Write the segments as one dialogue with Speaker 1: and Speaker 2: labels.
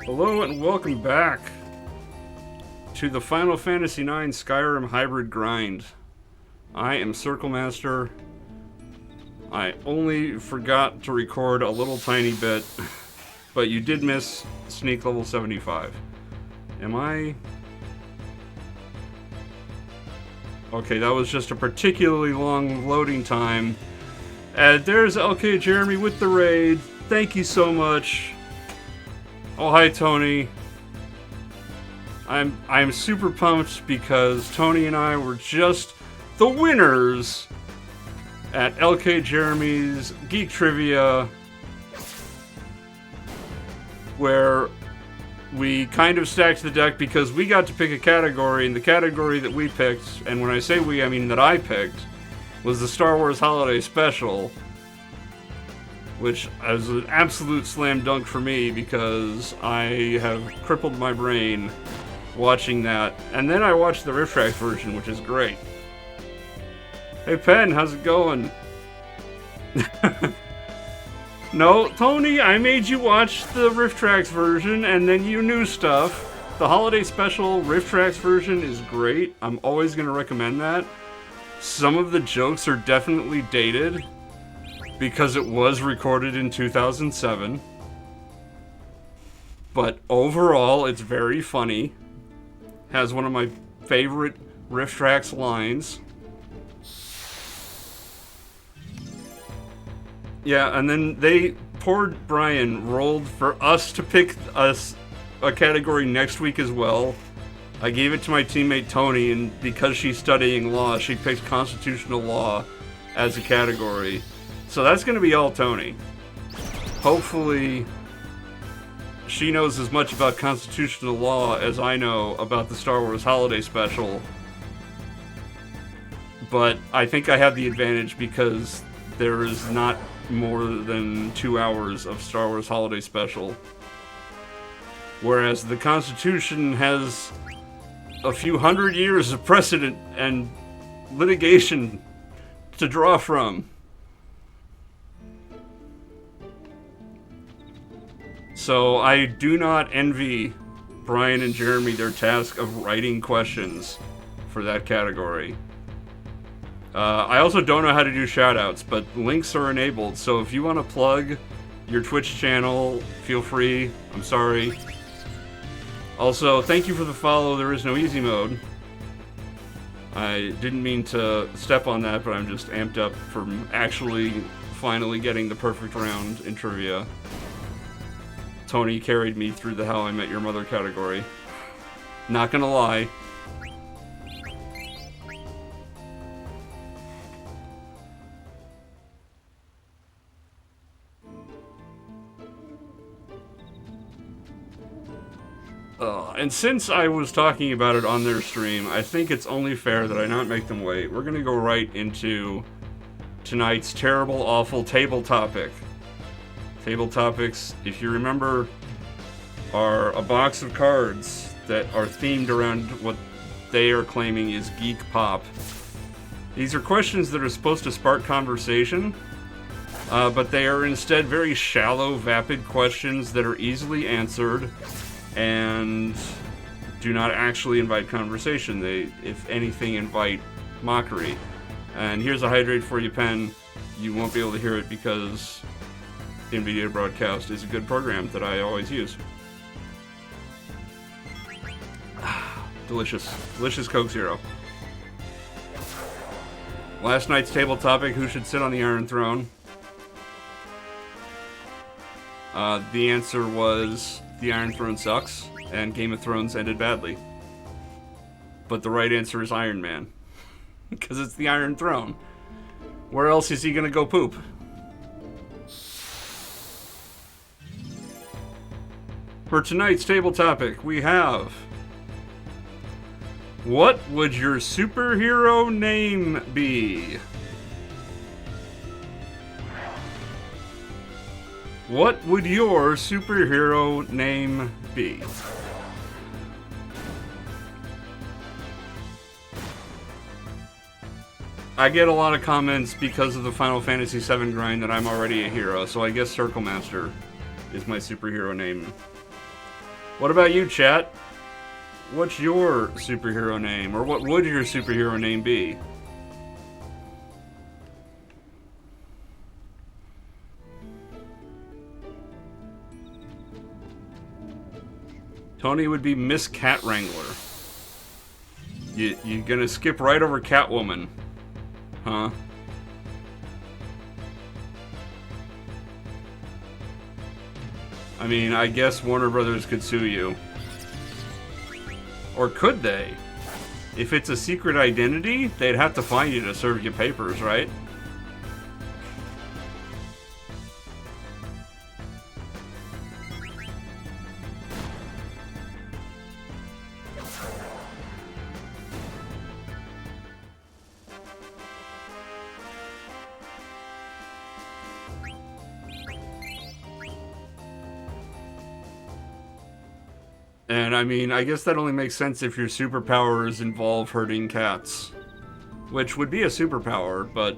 Speaker 1: Hello and welcome back to the Final Fantasy IX Skyrim Hybrid Grind. I am Circle Master. I only forgot to record a little tiny bit, but you did miss Sneak level 75. Am I? Okay, that was just a particularly long loading time. And there's LK Jeremy with the raid. Thank you so much. Oh, hi, Tony. I'm super pumped because Tony and I were just the winners at LK Jeremy's Geek Trivia, where we kind of stacked the deck because we got to pick a category, and the category that we picked, and when I say we, I mean that I picked, was the Star Wars Holiday Special, which was an absolute slam dunk for me because I have crippled my brain watching that. And then I watched the Rift Tracks version, which is great. Hey, Penn, how's it going? No, Tony, I made you watch the Rift Tracks version, and then you knew stuff. The Holiday Special Rift Tracks version is great. I'm always going to recommend that. Some of the jokes are definitely dated, because it was recorded in 2007. But overall, it's very funny. Has one of my favorite Rift Tracks lines. Yeah, and then poor Brian rolled for us to pick us a category next week as well. I gave it to my teammate Tony, and because she's studying law, she picked constitutional law as a category. So that's going to be all Tony. Hopefully, she knows as much about constitutional law as I know about the Star Wars Holiday Special. But I think I have the advantage because there is not more than 2 hours of Star Wars Holiday Special. Whereas the Constitution has a few hundred years of precedent and litigation to draw from. So I do not envy Brian and Jeremy their task of writing questions for that category. I also don't know how to do shoutouts, but links are enabled, so if you want to plug your Twitch channel, feel free. I'm sorry. Also, thank you for the follow. There is no easy mode. I didn't mean to step on that, but I'm just amped up from actually finally getting the perfect round in trivia. Tony carried me through the How I Met Your Mother category. Not gonna lie. And since I was talking about it on their stream, I think it's only fair that I not make them wait. We're gonna go right into tonight's terrible, awful table topic. Table topics, if you remember, are a box of cards that are themed around what they are claiming is geek pop. These are questions that are supposed to spark conversation, but they are instead very shallow, vapid questions that are easily answered and do not actually invite conversation. They, if anything, invite mockery. And here's a hydrate for you, Pen. You won't be able to hear it because NVIDIA Broadcast is a good program that I always use. Delicious. Delicious Coke Zero. Last night's table topic, who should sit on the Iron Throne? The answer was the Iron Throne sucks, and Game of Thrones ended badly. But the right answer is Iron Man. Because it's the Iron Throne. Where else is he gonna go poop? For tonight's table topic, we have... What would your superhero name be? What would your superhero name be? I get a lot of comments because of the Final Fantasy VII grind that I'm already a hero, so I guess Circle Master is my superhero name. What about you, chat? What's your superhero name? Or what would your superhero name be? Tony would be Miss Cat Wrangler. You gonna skip right over Catwoman, huh? I mean, I guess Warner Brothers could sue you. Or could they? If it's a secret identity, they'd have to find you to serve you papers, right? And I mean, I guess that only makes sense if your superpowers involve hurting cats. Which would be a superpower, but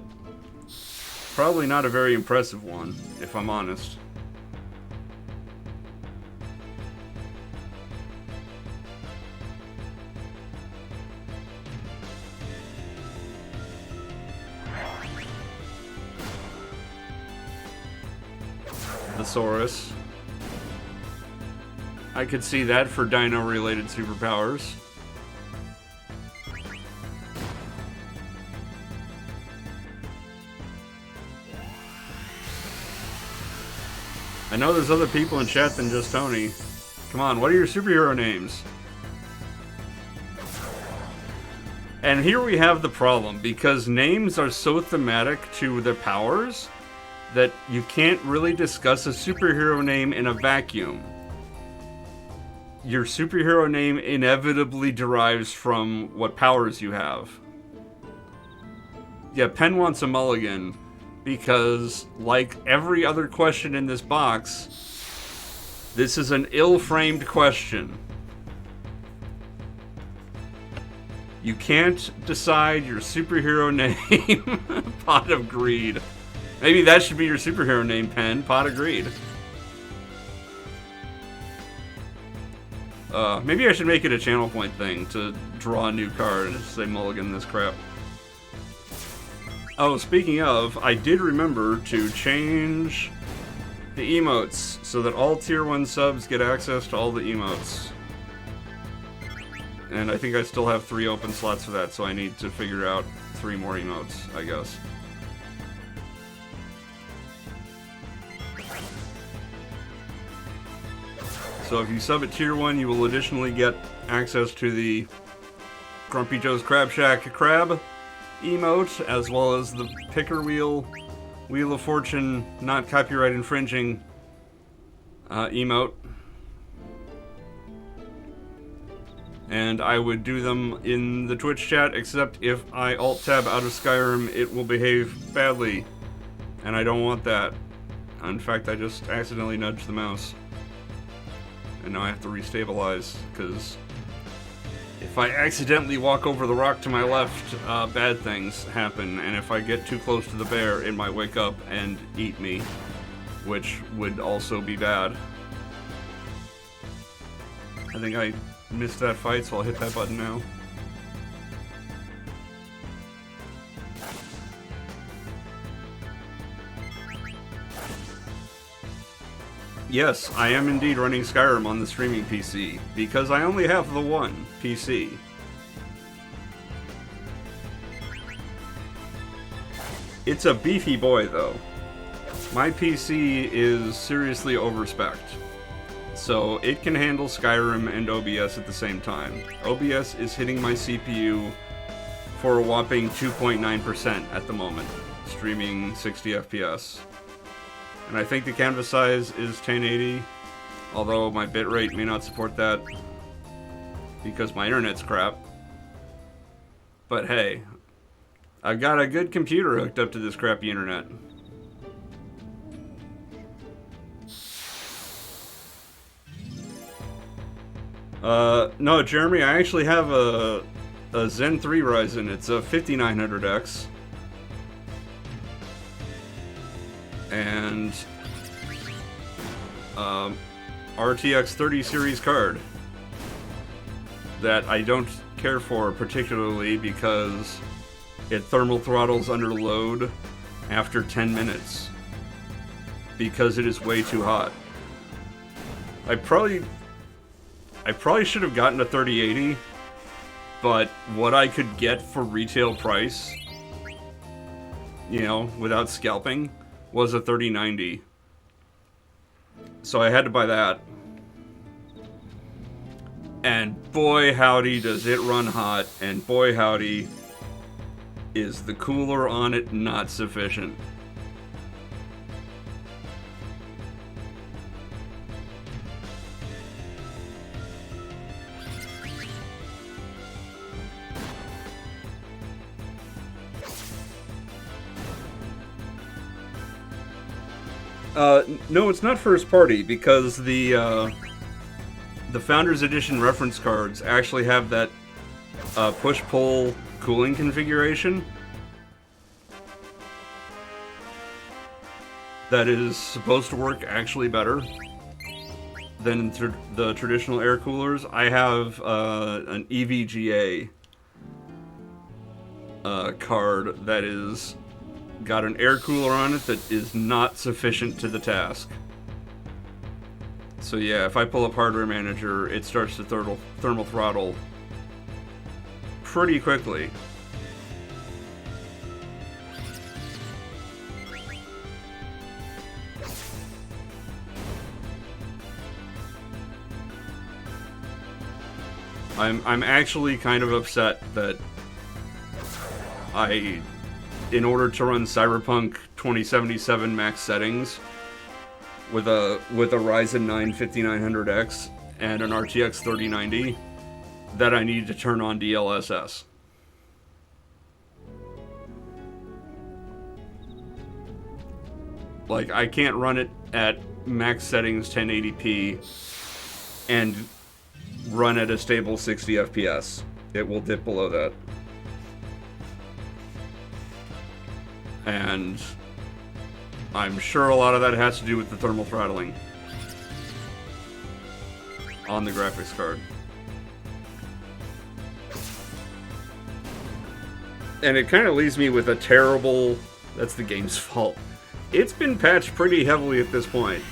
Speaker 1: probably not a very impressive one, if I'm honest. Thesaurus. I could see that for dino-related superpowers. I know there's other people in chat than just Tony. Come on, what are your superhero names? And here we have the problem, because names are so thematic to the powers that you can't really discuss a superhero name in a vacuum. Your superhero name inevitably derives from what powers you have. Yeah, Penn wants a mulligan because, like every other question in this box, this is an ill-framed question. You can't decide your superhero name. Pot of Greed. Maybe that should be your superhero name, Penn. Pot of Greed. Maybe I should make it a channel point thing to draw a new card and say mulligan this crap. Oh, speaking of, I did remember to change the emotes so that all tier 1 subs get access to all the emotes. And I think I still have 3 open slots for that, so I need to figure out 3 more emotes, I guess. So if you sub at tier 1, you will additionally get access to the Grumpy Joe's Crab Shack Crab emote, as well as the Picker Wheel, Wheel of Fortune, not copyright infringing emote. And I would do them in the Twitch chat, except if I alt-tab out of Skyrim, it will behave badly. And I don't want that. In fact, I just accidentally nudged the mouse. And now I have to restabilize, because if I accidentally walk over the rock to my left, bad things happen. And if I get too close to the bear, it might wake up and eat me, which would also be bad. I think I missed that fight, so I'll hit that button now. Yes, I am indeed running Skyrim on the streaming PC, because I only have the one PC. It's a beefy boy, though. My PC is seriously overspec'd. So it can handle Skyrim and OBS at the same time. OBS is hitting my CPU for a whopping 2.9% at the moment, streaming 60 FPS. And I think the canvas size is 1080, although my bitrate may not support that because my internet's crap. But hey, I've got a good computer hooked up to this crappy internet. No, Jeremy, I actually have a Zen 3 Ryzen. It's a 5900X. And RTX 30 series card that I don't care for particularly because it thermal throttles under load after 10 minutes because it is way too hot. I probably should have gotten a 3080, but what I could get for retail price, you know, without scalping, was a 3090. So I had to buy that. And boy howdy does it run hot, and boy howdy is the cooler on it not sufficient. No, it's not first party, because the Founders Edition reference cards actually have that push-pull cooling configuration that is supposed to work actually better than the traditional air coolers. I have an EVGA card that is got an air cooler on it that is not sufficient to the task. So yeah, if I pull up Hardware Manager, it starts to thermal throttle pretty quickly. I'm actually kind of upset that in order to run Cyberpunk 2077 max settings with a Ryzen 9 5900X and an RTX 3090, that I need to turn on DLSS. Like, I can't run it at max settings 1080p and run at a stable 60 FPS. It will dip below that. And I'm sure a lot of that has to do with the thermal throttling on the graphics card. And it kind of leaves me with a terrible... That's the game's fault. It's been patched pretty heavily at this point.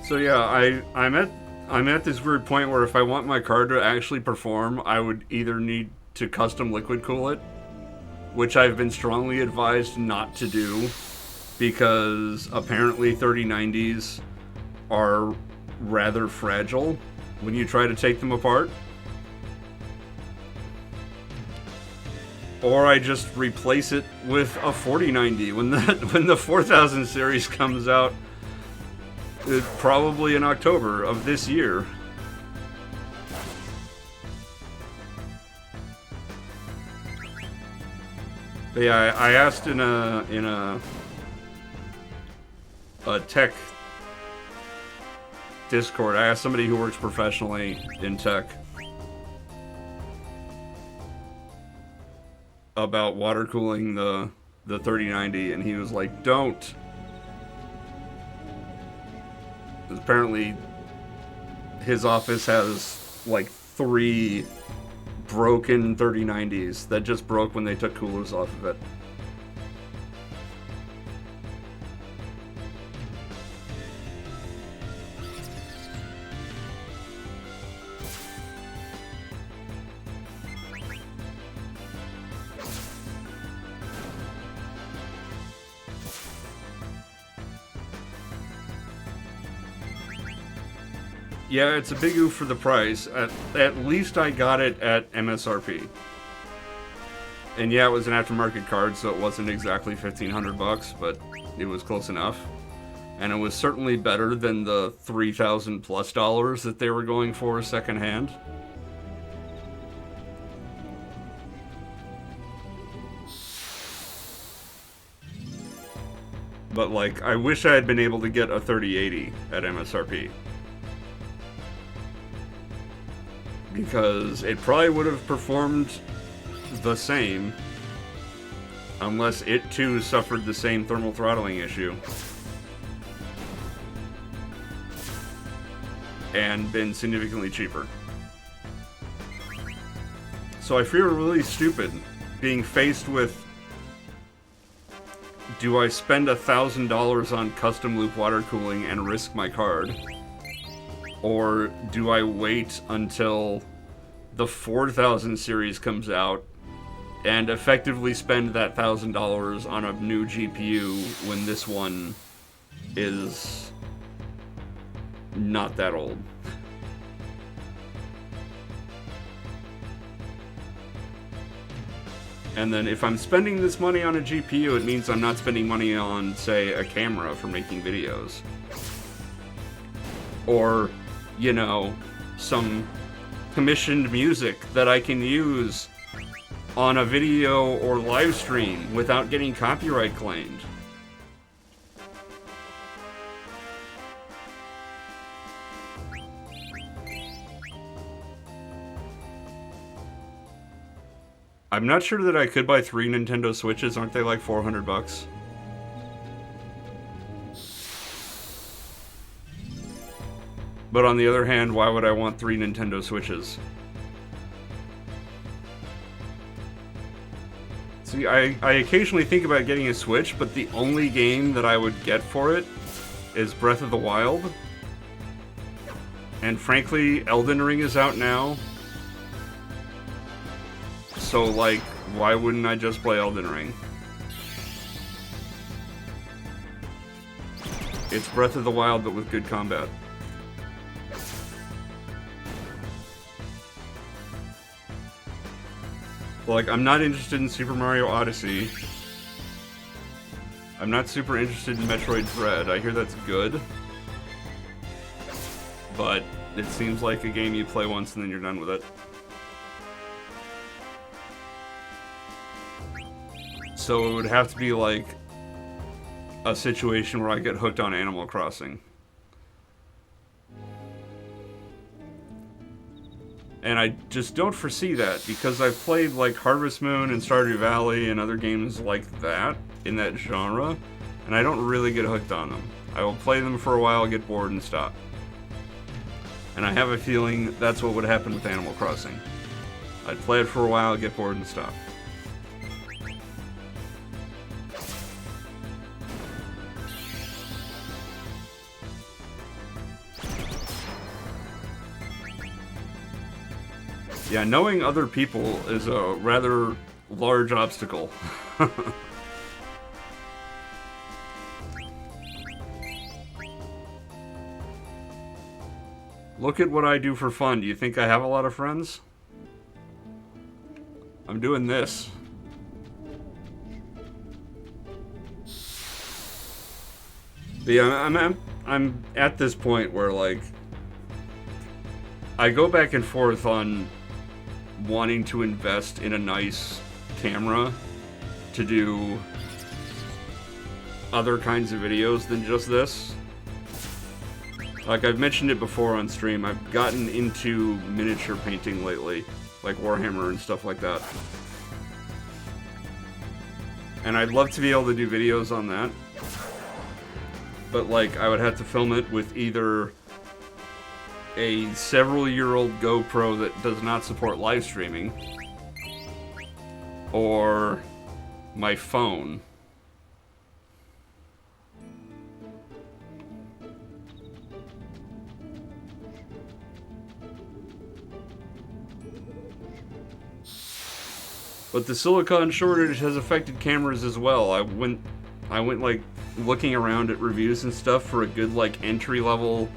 Speaker 1: So yeah, I'm at this weird point where if I want my card to actually perform, I would either need to custom liquid cool it, which I've been strongly advised not to do, because apparently 3090s are rather fragile when you try to take them apart. Or I just replace it with a 4090 when the 4000 series comes out. Probably in October of this year. But yeah, I asked in a tech Discord. I asked somebody who works professionally in tech about water cooling the 3090, and he was like, "Don't." Apparently, his office has like 3 broken 3090s that just broke when they took coolers off of it. Yeah, it's a big oof for the price. At least I got it at MSRP. And yeah, it was an aftermarket card, so it wasn't exactly $1,500, but it was close enough. And it was certainly better than the $3,000 plus that they were going for secondhand. But like, I wish I had been able to get a 3080 at MSRP. because it probably would have performed the same unless it too suffered the same thermal throttling issue and been significantly cheaper. So I feel really stupid being faced with, do I spend $1,000 on custom loop water cooling and risk my card? Or do I wait until the 4000 series comes out and effectively spend that $1,000 on a new GPU when this one is not that old? And then if I'm spending this money on a GPU, it means I'm not spending money on, say, a camera for making videos. Or, you know, some commissioned music that I can use on a video or live stream without getting copyright claimed. I'm not sure that I could buy 3 Nintendo Switches. Aren't they like $400? But on the other hand, why would I want 3 Nintendo Switches? See, I occasionally think about getting a Switch, but the only game that I would get for it is Breath of the Wild. And frankly, Elden Ring is out now. So, like, why wouldn't I just play Elden Ring? It's Breath of the Wild, but with good combat. Like, I'm not interested in Super Mario Odyssey. I'm not super interested in Metroid Dread. I hear that's good. But it seems like a game you play once and then you're done with it. So it would have to be like a situation where I get hooked on Animal Crossing. And I just don't foresee that, because I've played like Harvest Moon and Stardew Valley and other games like that, in that genre, and I don't really get hooked on them. I will play them for a while, get bored, and stop. And I have a feeling that's what would happen with Animal Crossing. I'd play it for a while, get bored, and stop. Yeah, knowing other people is a rather large obstacle. Look at what I do for fun. Do you think I have a lot of friends? I'm doing this. But yeah, I'm at this point where, like, I go back and forth on wanting to invest in a nice camera to do other kinds of videos than just this. Like, I've mentioned it before on stream, I've gotten into miniature painting lately, like Warhammer and stuff like that. And I'd love to be able to do videos on that. But, like, I would have to film it with either a several-year-old GoPro that does not support live streaming, or my phone. But the silicon shortage has affected cameras as well. I went like looking around at reviews and stuff for a good like entry-level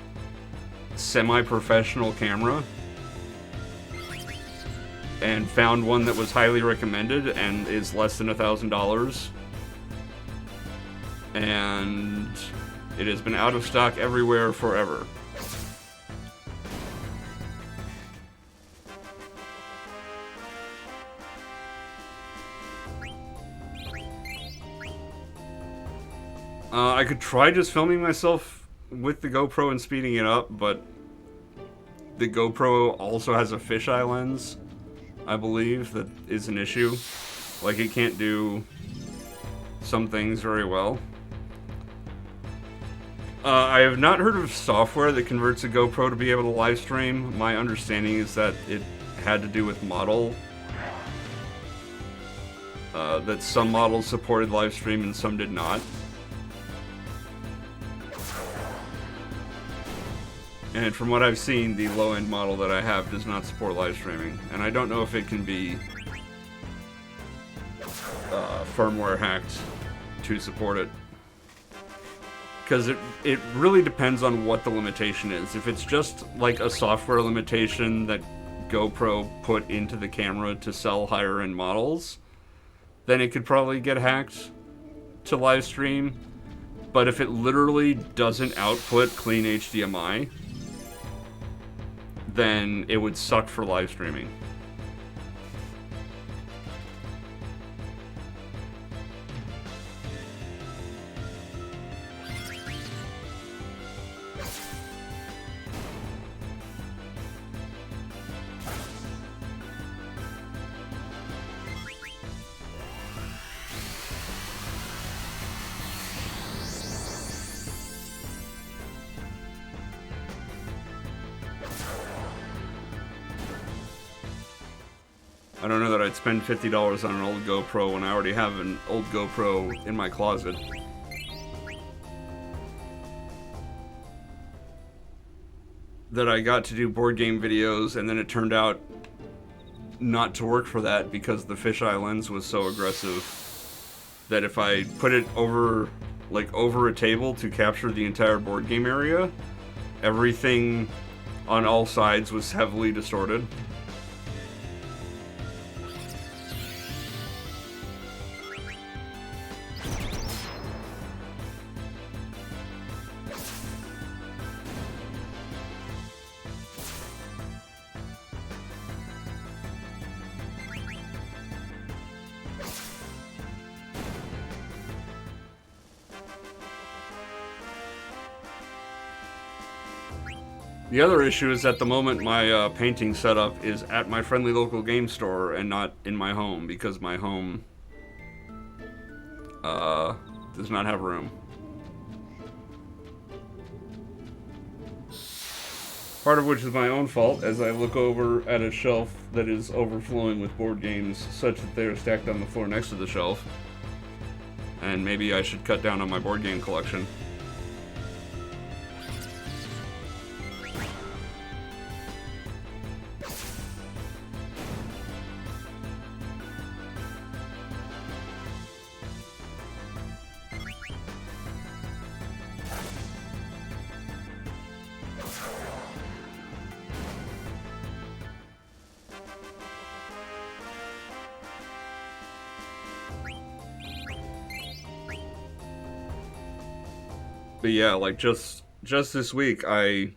Speaker 1: semi-professional camera, and found one that was highly recommended and is less than $1,000, and it has been out of stock everywhere forever. I could try just filming myself with the GoPro and speeding it up, but the GoPro also has a fisheye lens, I believe, that is an issue. Like, it can't do some things very well. I have not heard of software that converts a GoPro to be able to live stream. My understanding is that it had to do with model. That some models supported live stream and some did not. And from what I've seen, the low-end model that I have does not support live streaming. And I don't know if it can be firmware hacked to support it. Because it really depends on what the limitation is. If it's just like a software limitation that GoPro put into the camera to sell higher-end models, then it could probably get hacked to live stream. But if it literally doesn't output clean HDMI, then it would suck for live streaming. I don't know that I'd spend $50 on an old GoPro when I already have an old GoPro in my closet. That I got to do board game videos, and then it turned out not to work for that because the fisheye lens was so aggressive that if I put it over a table to capture the entire board game area, everything on all sides was heavily distorted. The other issue is at the moment my painting setup is at my friendly local game store and not in my home because my home does not have room. Part of which is my own fault as I look over at a shelf that is overflowing with board games such that they are stacked on the floor next to the shelf. And maybe I should cut down on my board game collection. But yeah, like just this week, I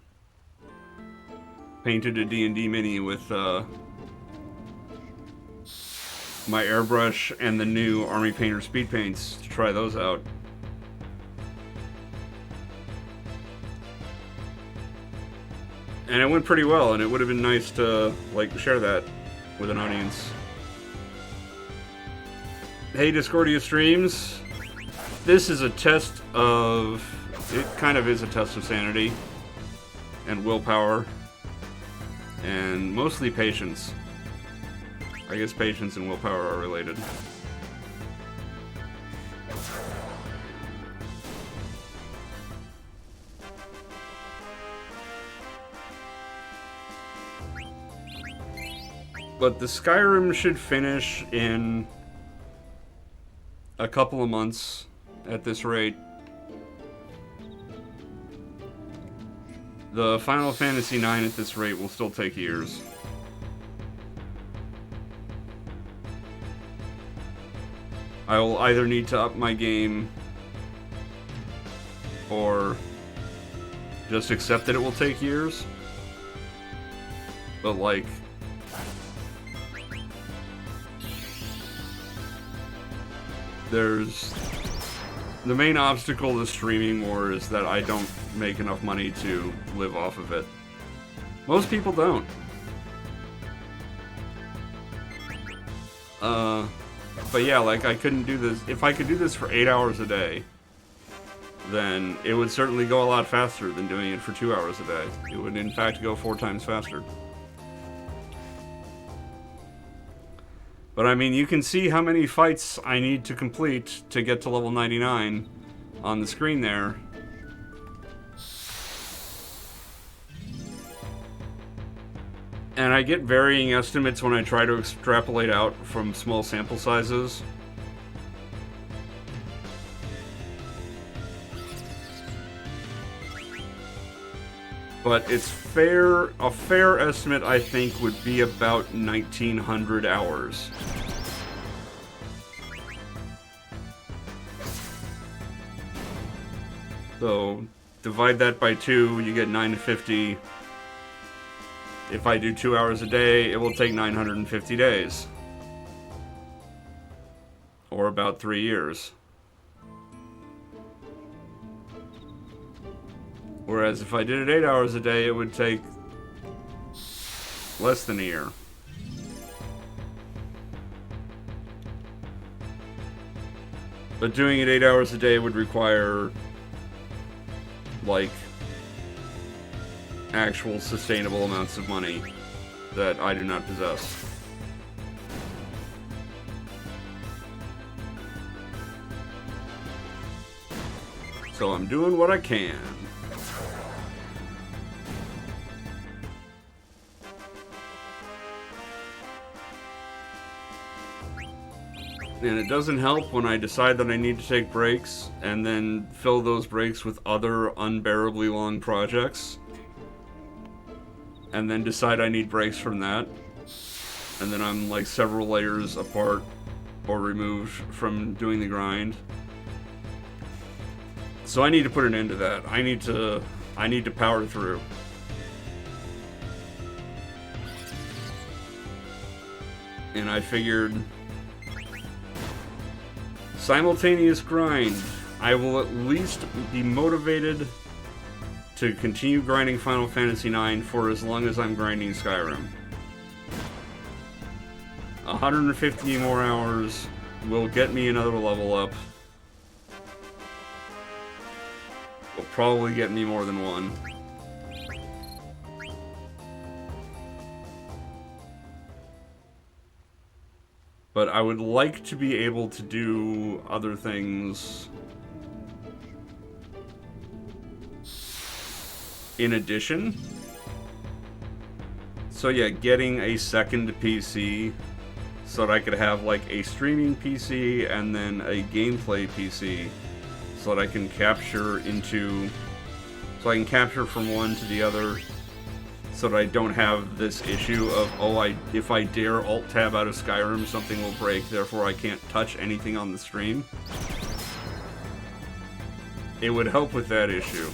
Speaker 1: painted a D&D mini with my airbrush and the new Army Painter speed paints to try those out. And it went pretty well, and it would have been nice to like share that with an audience. Hey, Discordia streams. This is a test of... It kind of is a test of sanity and willpower and mostly patience. I guess patience and willpower are related. But the Skyrim should finish in a couple of months at this rate. The Final Fantasy IX at this rate will still take years. I will either need to up my game or just accept that it will take years. But like, there's the main obstacle to streaming more is that I don't make enough money to live off of it. Most people don't. But yeah, like, I couldn't do this. If I could do this for 8 hours a day, then it would certainly go a lot faster than doing it for 2 hours a day. It would, in fact, go 4 times faster. But I mean, you can see how many fights I need to complete to get to level 99 on the screen there. And I get varying estimates when I try to extrapolate out from small sample sizes. But it's fair, a fair estimate, I think, would be about 1,900 hours. So, divide that by 2, you get 950. If I do 2 hours a day, it will take 950 days. Or about 3 years. Whereas if I did it 8 hours a day, it would take less than a year. But doing it 8 hours a day would require, like, actual sustainable amounts of money that I do not possess. So I'm doing what I can. And it doesn't help when I decide that I need to take breaks and then fill those breaks with other unbearably long projects. And then decide I need breaks from that. And then I'm like several layers apart or removed from doing the grind. So I need to put an end to that. I need to power through. And I figured simultaneous grind. I will at least be motivated to continue grinding Final Fantasy IX for as long as I'm grinding Skyrim. 150 more hours will get me another level up. Will probably get me more than one. But I would like to be able to do other things in addition. So yeah, getting a second PC so that I could have like a streaming PC and then a gameplay PC so that I can capture from one to the other, so that I don't have this issue of, oh, if I dare alt-tab out of Skyrim, something will break, therefore I can't touch anything on the stream. It would help with that issue.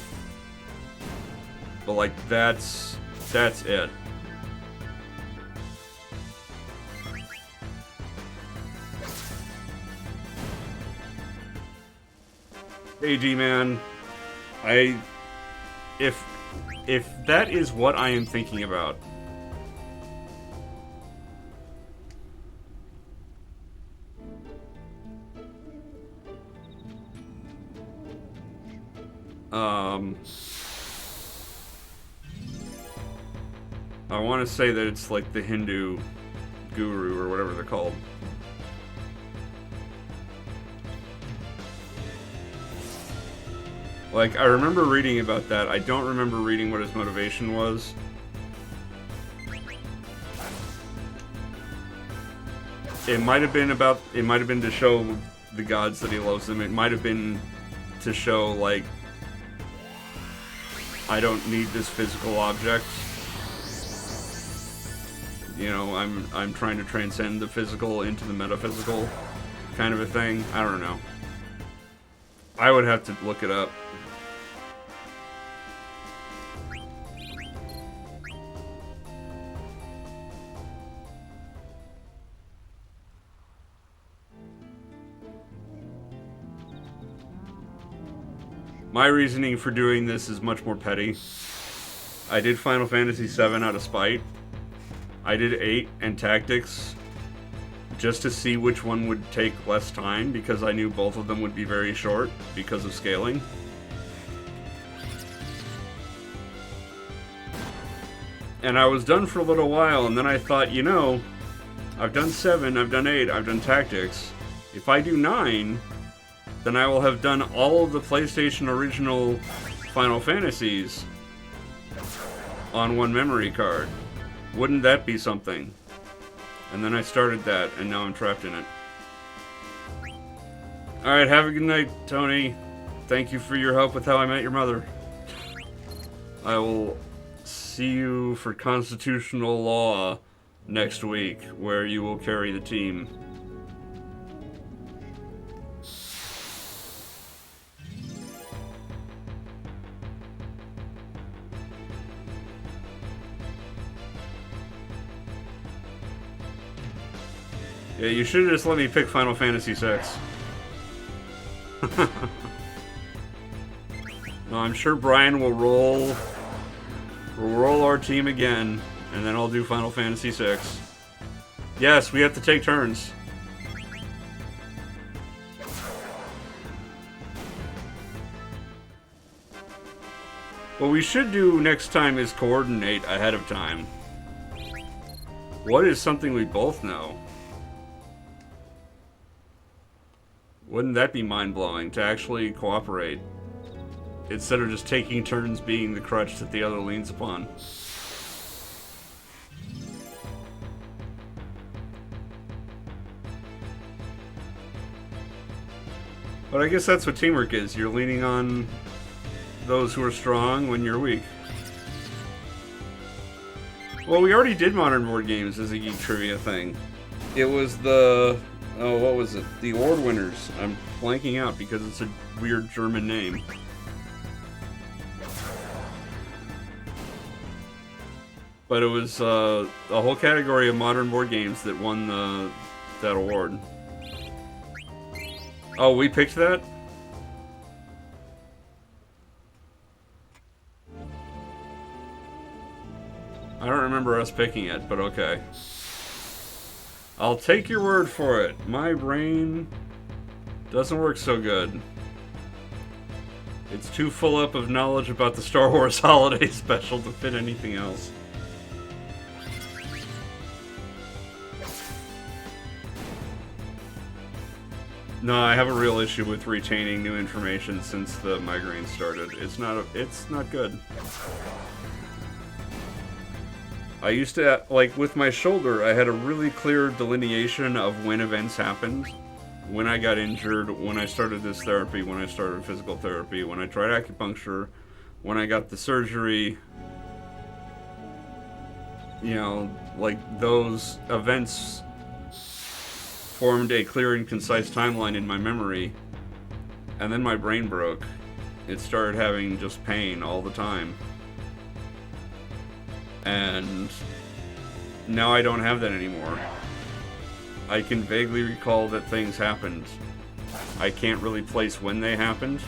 Speaker 1: But, like, that's it. Hey, G-Man, if that is what I am thinking about, I want to say that it's like the Hindu guru or whatever they're called. Like, I remember reading about that. I don't remember reading what his motivation was. It might have been to show the gods that he loves them. It might have been to show, like, I don't need this physical object. You know, I'm trying to transcend the physical into the metaphysical kind of a thing. I don't know. I would have to look it up. My reasoning for doing this is much more petty. I did Final Fantasy VII out of spite. I did 8 and Tactics just to see which one would take less time, because I knew both of them would be very short because of scaling. And I was done for a little while, and then I thought, you know, I've done 7, I've done 8, I've done Tactics. If I do 9, then I will have done all of the PlayStation original Final Fantasies on one memory card. Wouldn't that be something? And then I started that, and now I'm trapped in it. Alright, have a good night, Tony. Thank you for your help with How I Met Your Mother. I will see you for Constitutional Law next week, where you will carry the team. Yeah, you should have just let me pick Final Fantasy VI. No, I'm sure Brian will roll our team again, and then I'll do Final Fantasy VI. Yes, we have to take turns. What we should do next time is coordinate ahead of time. What is something we both know? Wouldn't that be mind-blowing, to actually cooperate, instead of just taking turns being the crutch that the other leans upon? But I guess that's what teamwork is. You're leaning on those who are strong when you're weak. Well, we already did modern board games as a geek trivia thing. It was the... oh, what was it? The award winners. I'm blanking out because it's a weird German name. But it was a whole category of modern board games that won that award. Oh, we picked that? I don't remember us picking it, but okay. I'll take your word for it. My brain doesn't work so good. It's too full up of knowledge about the Star Wars Holiday Special to fit anything else. No, I have a real issue with retaining new information since the migraine started. It's not good. I used to, like, with my shoulder, I had a really clear delineation of when events happened. When I got injured, when I started this therapy, when I started physical therapy, when I tried acupuncture, when I got the surgery. You know, like, those events formed a clear and concise timeline in my memory. And then my brain broke. It started having just pain all the time. And now I don't have that anymore. I can vaguely recall that things happened. I can't really place when they happened.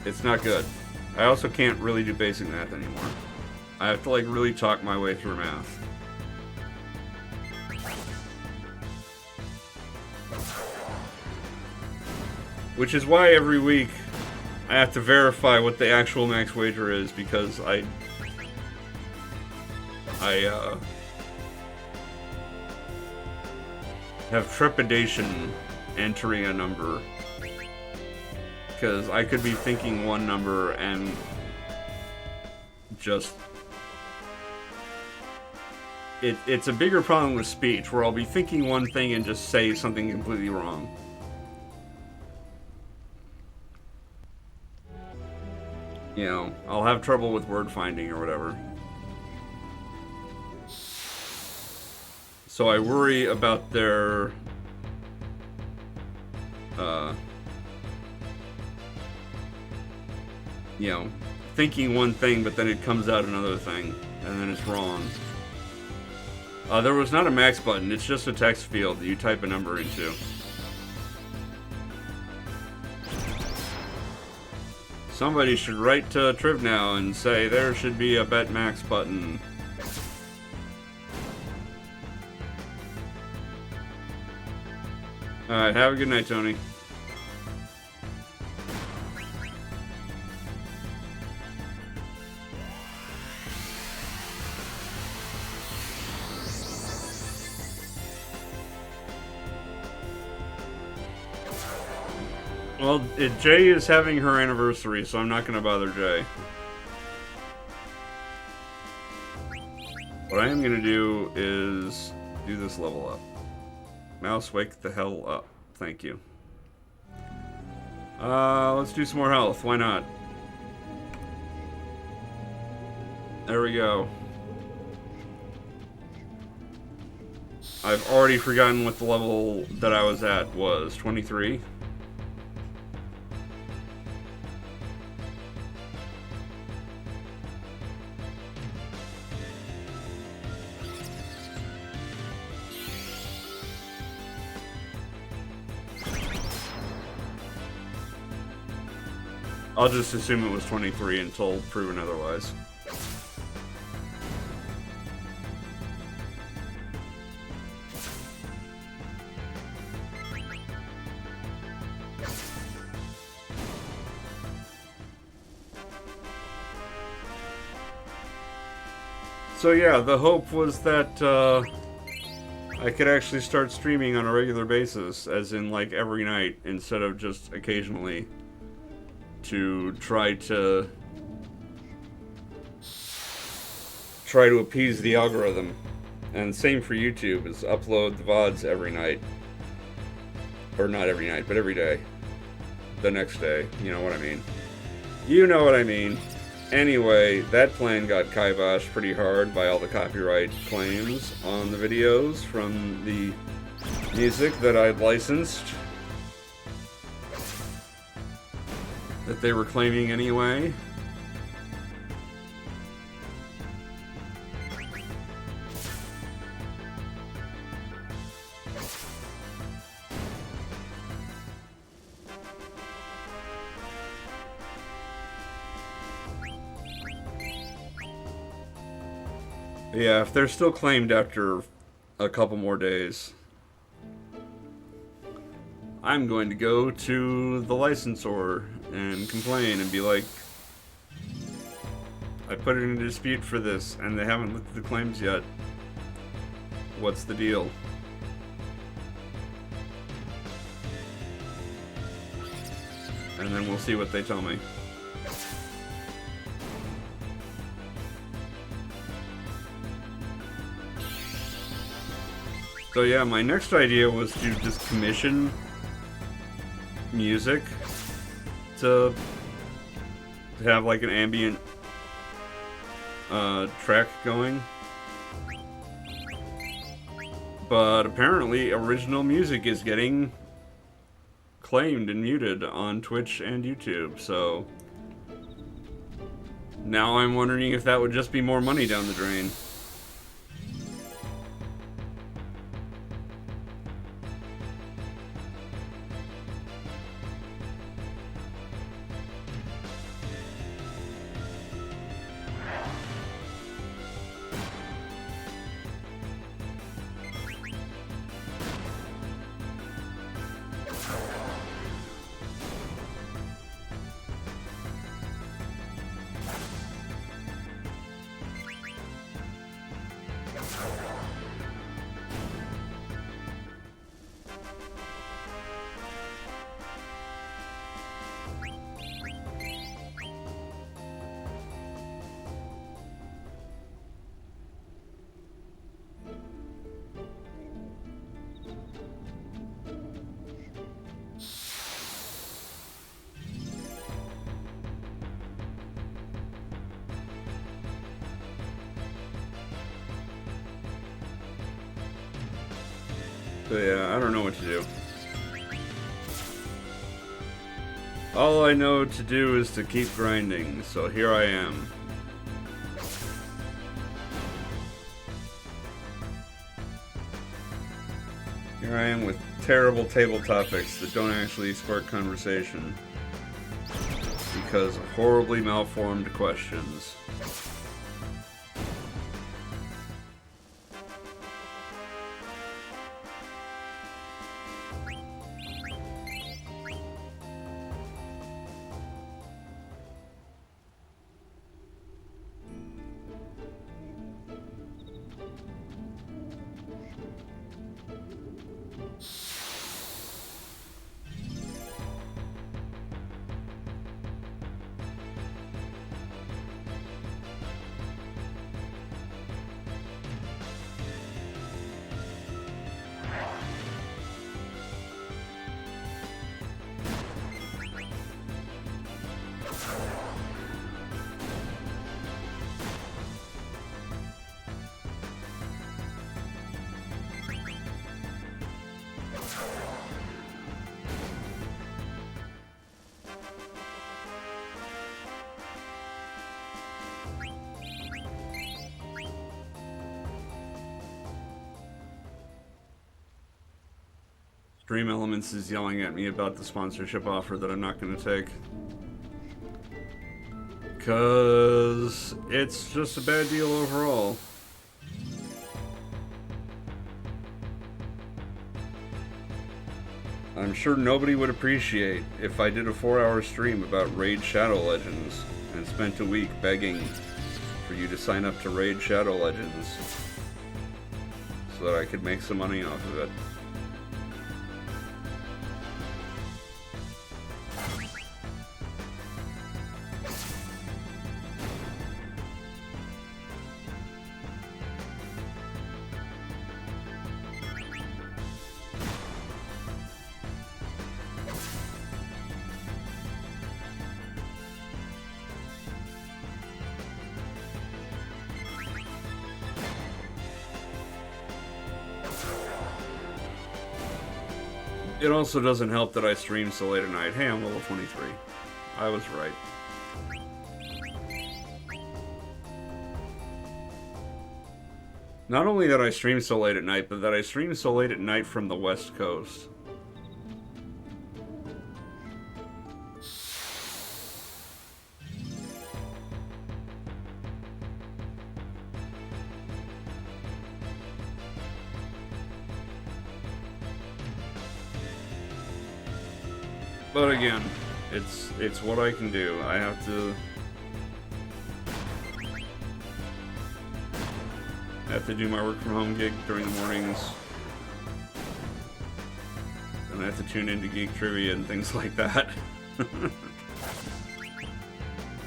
Speaker 1: It's not good. I also can't really do basic math anymore. I have to, like, really talk my way through math. Which is why every week I have to verify what the actual max wager is, because I have trepidation entering a number. Because I could be thinking one number and just... It's a bigger problem with speech, where I'll be thinking one thing and just say something completely wrong. You know, I'll have trouble with word finding or whatever. So I worry about their... you know, thinking one thing, but then it comes out another thing, and then it's wrong. There was not a max button, it's just a text field that you type a number into. Somebody should write to Triv now and say there should be a Bet Max button. Alright, have a good night, Tony. Well, Jay is having her anniversary, so I'm not going to bother Jay. What I am going to do is do this level up. Mouse, wake the hell up. Thank you. Let's do some more health. Why not? There we go. I've already forgotten what the level that I was at was. 23? I'll just assume it was 23 until proven otherwise. So yeah, the hope was that I could actually start streaming on a regular basis, as in like every night, instead of just occasionally, to try to appease the algorithm. And same for YouTube, is upload the VODs every night. Or not every night, but every day. The next day, you know what I mean. You know what I mean. Anyway, that plan got kiboshed pretty hard by all the copyright claims on the videos from the music that I'd licensed. That they were claiming anyway. Yeah, if they're still claimed after a couple more days, I'm going to go to the licensor and complain and be like, I put it in a dispute for this and they haven't looked at the claims yet. What's the deal? And then we'll see what they tell me. So yeah, my next idea was to just commission music to have like an ambient track going. But apparently original music is getting claimed and muted on Twitch and YouTube, so now I'm wondering if that would just be more money down the drain. So yeah, I don't know what to do. All I know to do is to keep grinding, so here I am. Here I am with terrible table topics that don't actually spark conversation. because of horribly malformed questions. Dream Elements is yelling at me about the sponsorship offer that I'm not going to take. Because it's just a bad deal overall. I'm sure nobody would appreciate if I did a 4-hour stream about Raid Shadow Legends and spent a week begging for you to sign up to Raid Shadow Legends so that I could make some money off of it. It also doesn't help that I stream so late at night. Hey, I'm level 23. I was right. Not only that I stream so late at night, but that I stream so late at night from the West Coast. But again, it's what I can do. I have to do my work from home gig during the mornings. And I have to tune into Geek Trivia and things like that.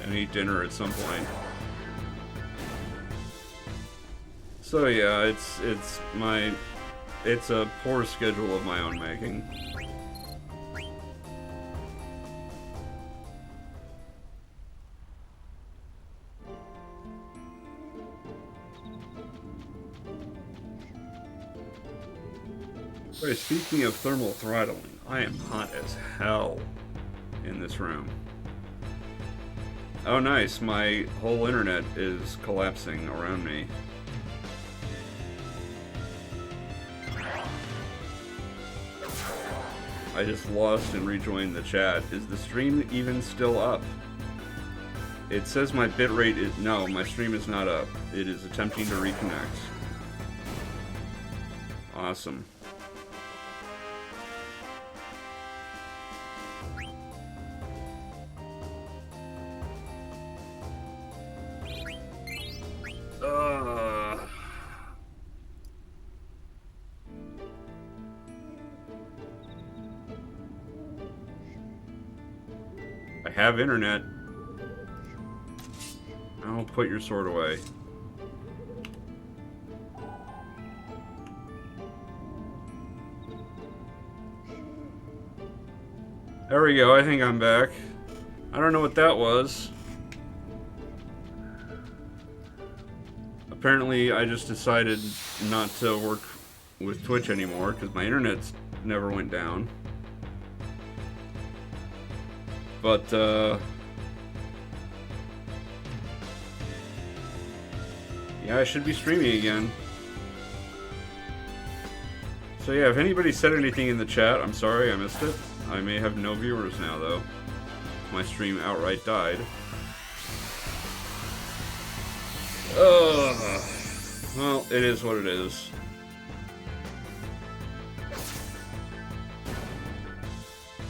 Speaker 1: And eat dinner at some point. So yeah, it's a poor schedule of my own making. Speaking of thermal throttling, I am hot as hell in this room. Oh nice, my whole internet is collapsing around me. I just lost and rejoined the chat. Is the stream even still up? It says my bitrate is... No, my stream is not up. It is attempting to reconnect. Awesome. I have internet. I'll put your sword away. There we go, I think I'm back. I don't know what that was. Apparently I just decided not to work with Twitch anymore because my internet never went down. But, yeah, I should be streaming again. So yeah, if anybody said anything in the chat, I'm sorry I missed it. I may have no viewers now, though. my stream outright died. Ugh. Well, it is what it is.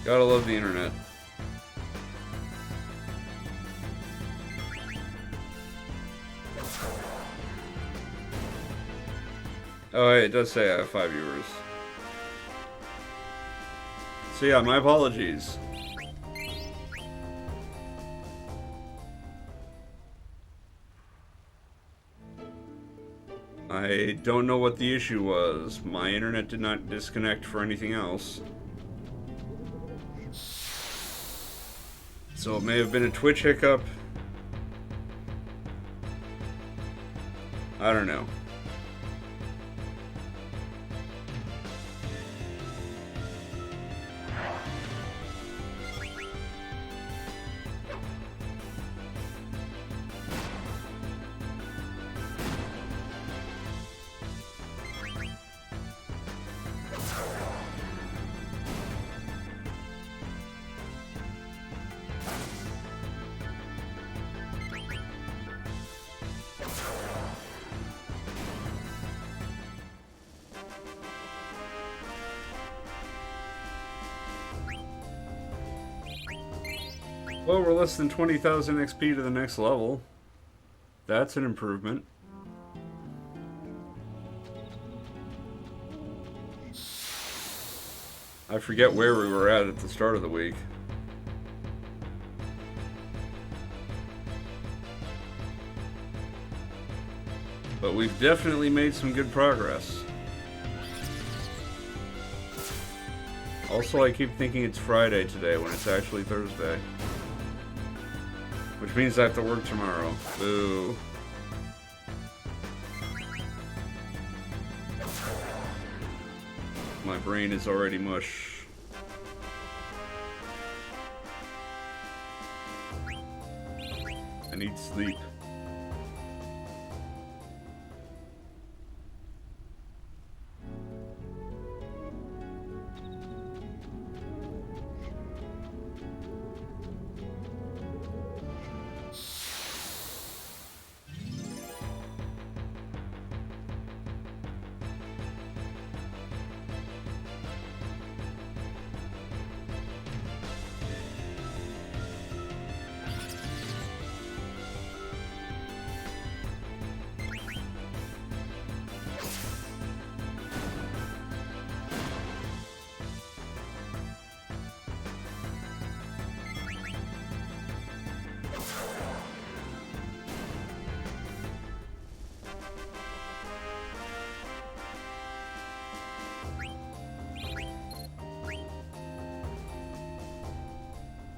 Speaker 1: Gotta love the internet. Oh, hey, it does say I have 5 viewers. So yeah, my apologies. I don't know what the issue was. My internet did not disconnect for anything else. So it may have been a Twitch hiccup. I don't know. Well, we're less than 20,000 XP to the next level. That's an improvement. I forget where we were at the start of the week. But we've definitely made some good progress. Also, I keep thinking it's Friday today when it's actually Thursday. Which means I have to work tomorrow. Boo. My brain is already mush. I need sleep.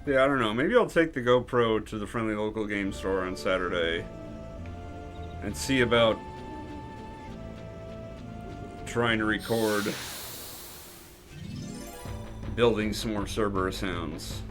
Speaker 1: Yeah, I don't know. Maybe I'll take the GoPro to the friendly local game store on Saturday and see about trying to record building some more Cerberus sounds.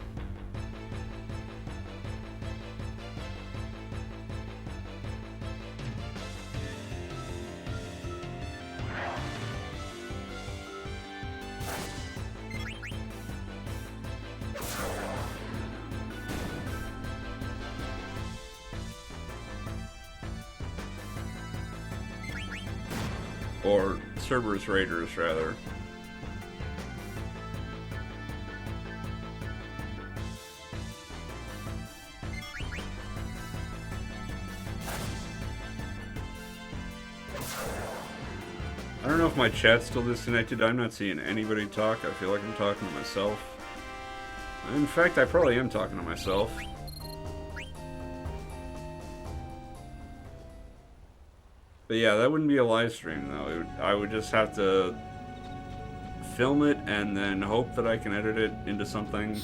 Speaker 1: Or Cerberus Raiders, rather. I don't know if my chat's still disconnected. I'm not seeing anybody talk. I feel like I'm talking to myself. In fact, I probably am talking to myself. But yeah, that wouldn't be a live stream, though. I would just have to film it and then hope that I can edit it into something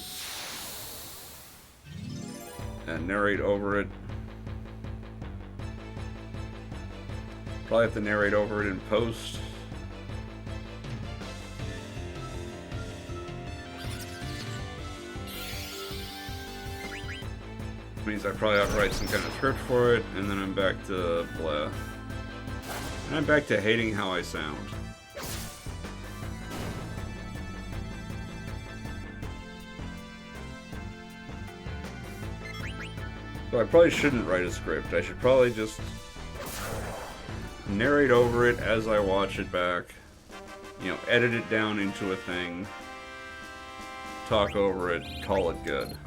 Speaker 1: and narrate over it. Probably have to narrate over it in post. Which means I probably have to write some kind of script for it, and then I'm back to blah. And I'm back to hating how I sound. So I probably shouldn't write a script. I should probably just narrate over it as I watch it back. You know, edit it down into a thing. Talk over it, call it good.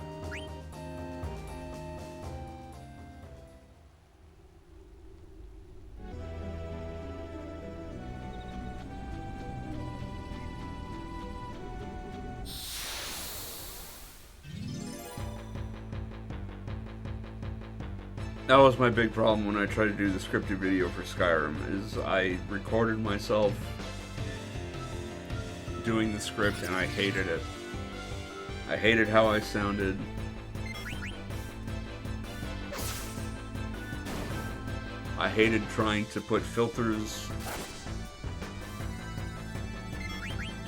Speaker 1: That was my big problem when I tried to do the scripted video for Skyrim, is I recorded myself doing the script and I hated it. I hated how I sounded. I hated trying to put filters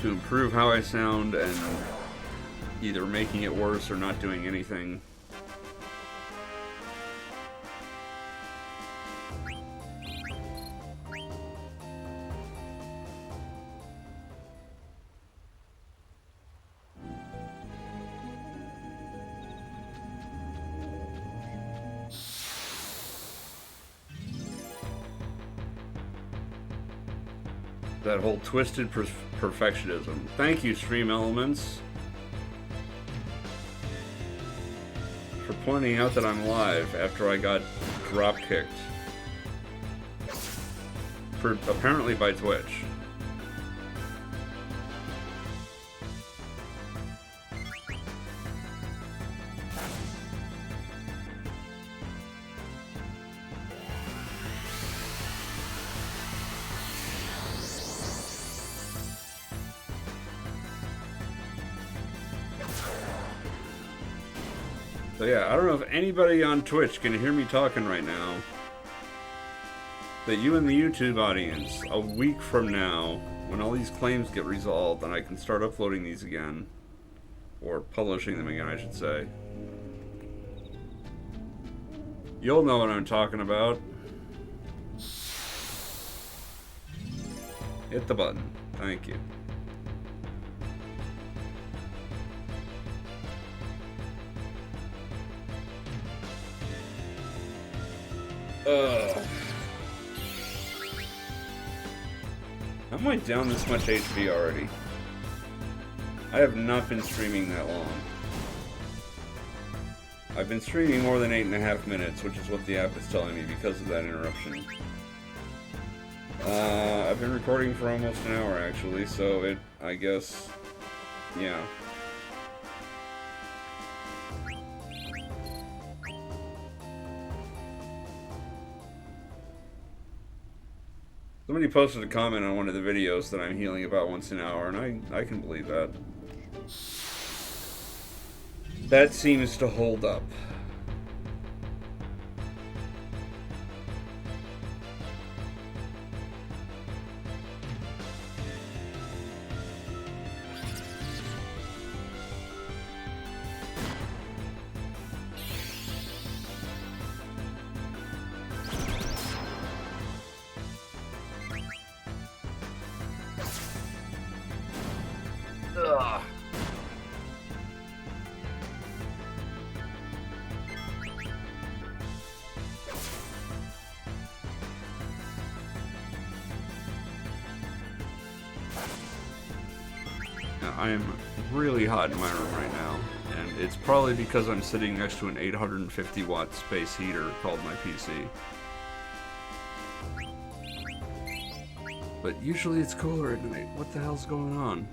Speaker 1: to improve how I sound and either making it worse or not doing anything. That whole twisted perfectionism. Thank you, Stream Elements, for pointing out that I'm live after I got drop kicked. Apparently by Twitch. So yeah, I don't know if anybody on Twitch can hear me talking right now. But you and the YouTube audience, a week from now, when all these claims get resolved and I can start uploading these again, or publishing them again, I should say, you'll know what I'm talking about. Hit the button. Thank you. How am I down this much HP already? I have not been streaming that long. I've been streaming more than 8.5 minutes, which is what the app is telling me because of that interruption. I've been recording for almost an hour actually, so I guess, yeah. Somebody posted a comment on one of the videos that I'm healing about once an hour, and I can believe that. That seems to hold up. Ugh. Now, I am really hot in my room right now, and it's probably because I'm sitting next to an 850 watt space heater called my PC. But usually it's cooler at night. What the hell's going on?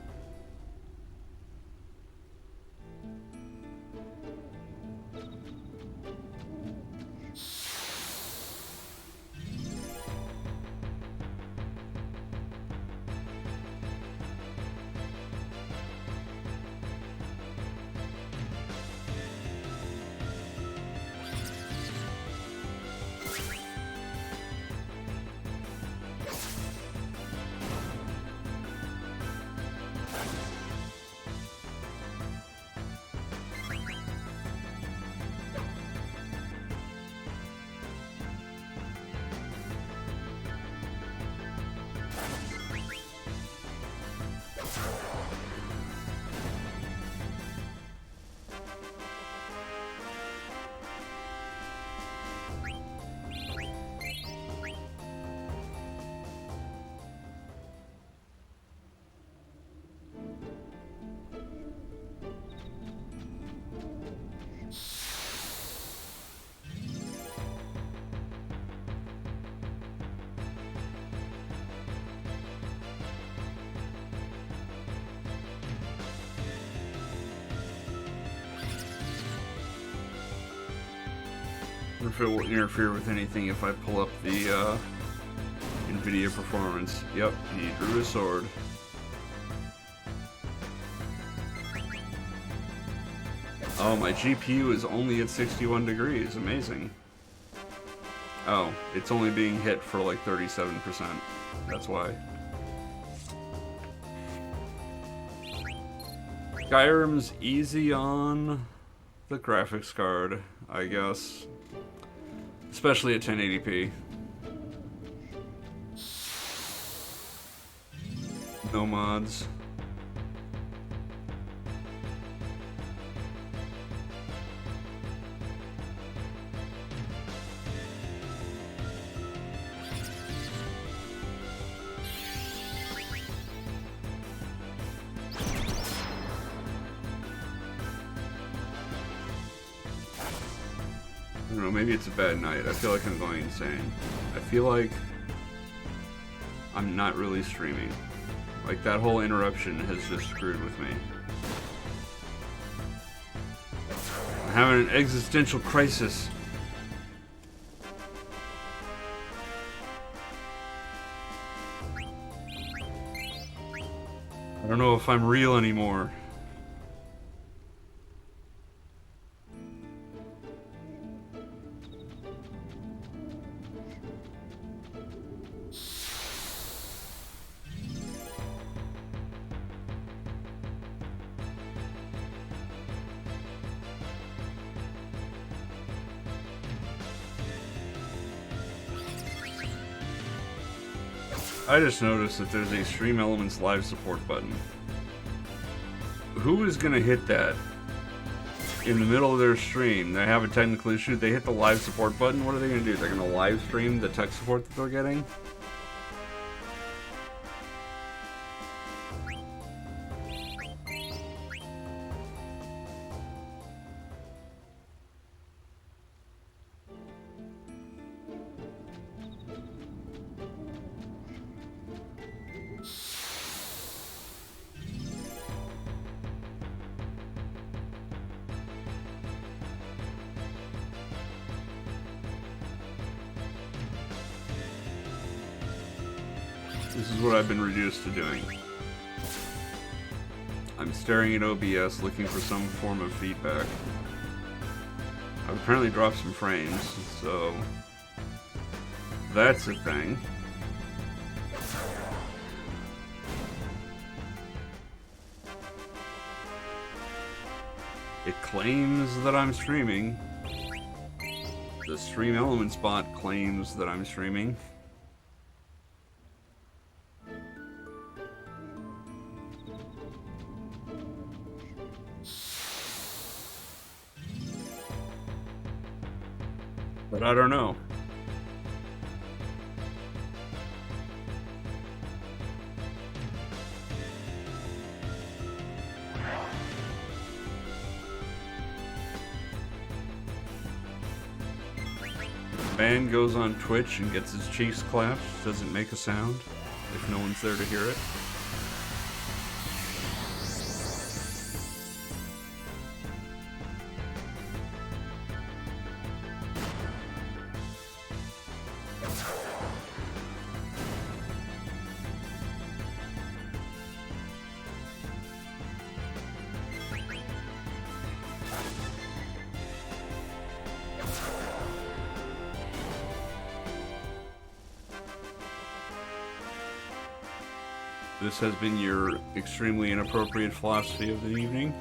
Speaker 1: if it will interfere with anything if I pull up the NVIDIA performance. Yep, he drew his sword. Oh, my GPU is only at 61 degrees. Amazing. Oh, it's only being hit for like 37%. That's why. Skyrim's easy on the graphics card, I guess. Especially at 1080p. No mods. I don't know, maybe it's a bad night. I feel like I'm going insane. I feel like I'm not really streaming. Like, that whole interruption has just screwed with me. I'm having an existential crisis. I don't know if I'm real anymore. I just noticed that there's a Stream Elements live support button. Who is gonna hit that in the middle of their stream? They have a technical issue, they hit the live support button, what are they gonna do? They're gonna live stream the tech support that they're getting? This is what I've been reduced to doing. I'm staring at OBS looking for some form of feedback. I've apparently dropped some frames, so that's a thing. It claims that I'm streaming. The Stream Elements bot claims that I'm streaming. But I don't know. Man goes on Twitch and gets his cheeks clapped, doesn't make a sound if no one's there to hear it. This has been your extremely inappropriate philosophy of the evening.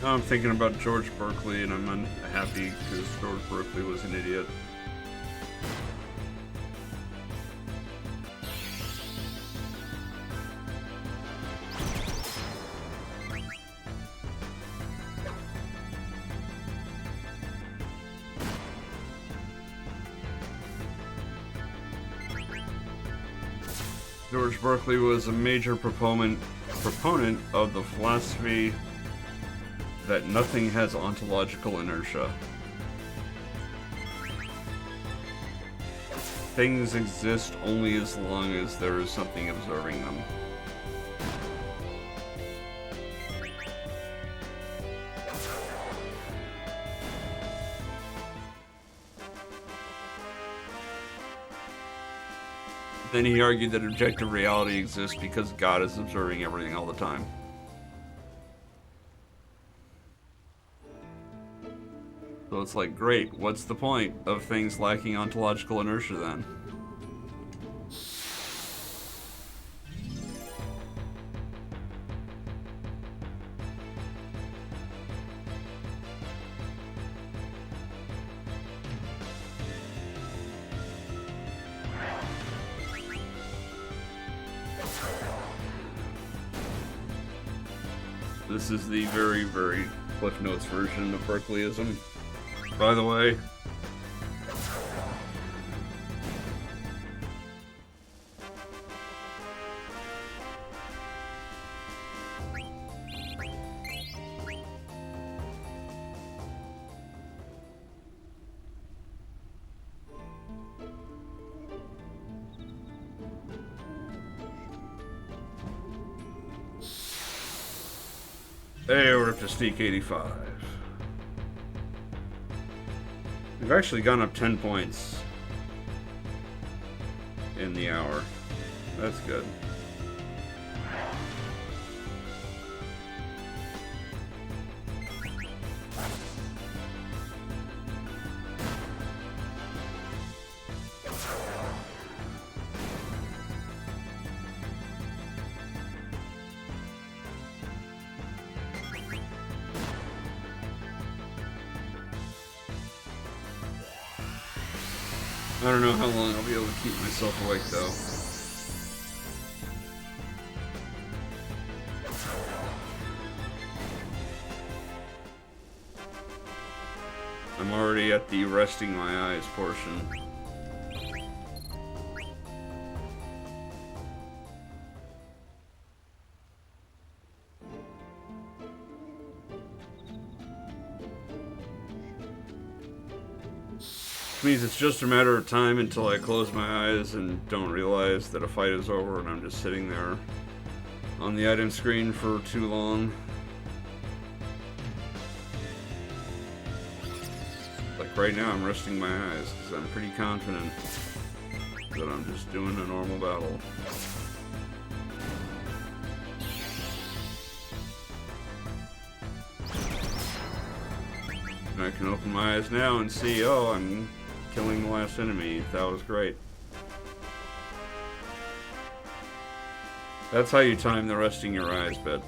Speaker 1: Now I'm thinking about George Berkeley, and I'm unhappy because George Berkeley was an idiot. George Berkeley was a major proponent of the philosophy that nothing has ontological inertia. Things exist only as long as there is something observing them. Then he argued that objective reality exists because God is observing everything all the time. So it's like, great, what's the point of things lacking ontological inertia then? This is the very, very Cliff Notes version of Berkeleyism, by the way. Hey, we're up to Sneak 85. We've actually gone up 10 points in the hour. That's good. I don't know how long I'll be able to keep myself awake, though. I'm already at the resting my eyes portion. Means it's just a matter of time until I close my eyes and don't realize that a fight is over and I'm just sitting there on the item screen for too long. Like right now I'm resting my eyes because I'm pretty confident that I'm just doing a normal battle. And I can open my eyes now and see, oh, I'm killing the last enemy. That was great. That's how you time the resting your eyes bit.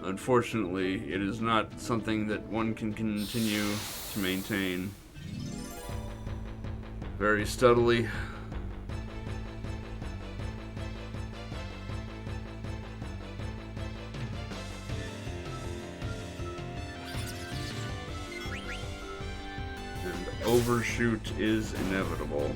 Speaker 1: Unfortunately, it is not something that one can continue to maintain very steadily. Overshoot is inevitable.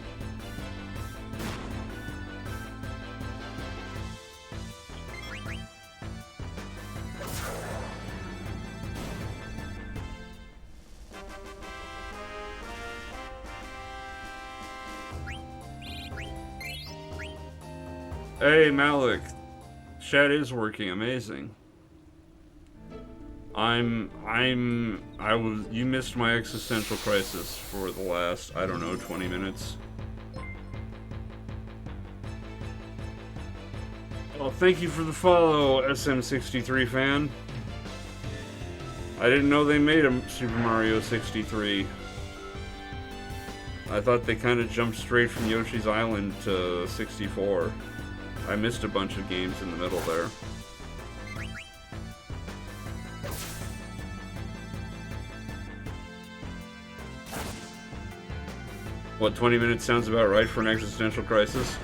Speaker 1: Hey Malik, chat is working amazing. You missed my existential crisis for the last, I don't know, 20 minutes. Well, thank you for the follow, SM63 fan. I didn't know they made a Super Mario 63. I thought they kind of jumped straight from Yoshi's Island to 64. I missed a bunch of games in the middle there. What, 20 minutes sounds about right for an existential crisis?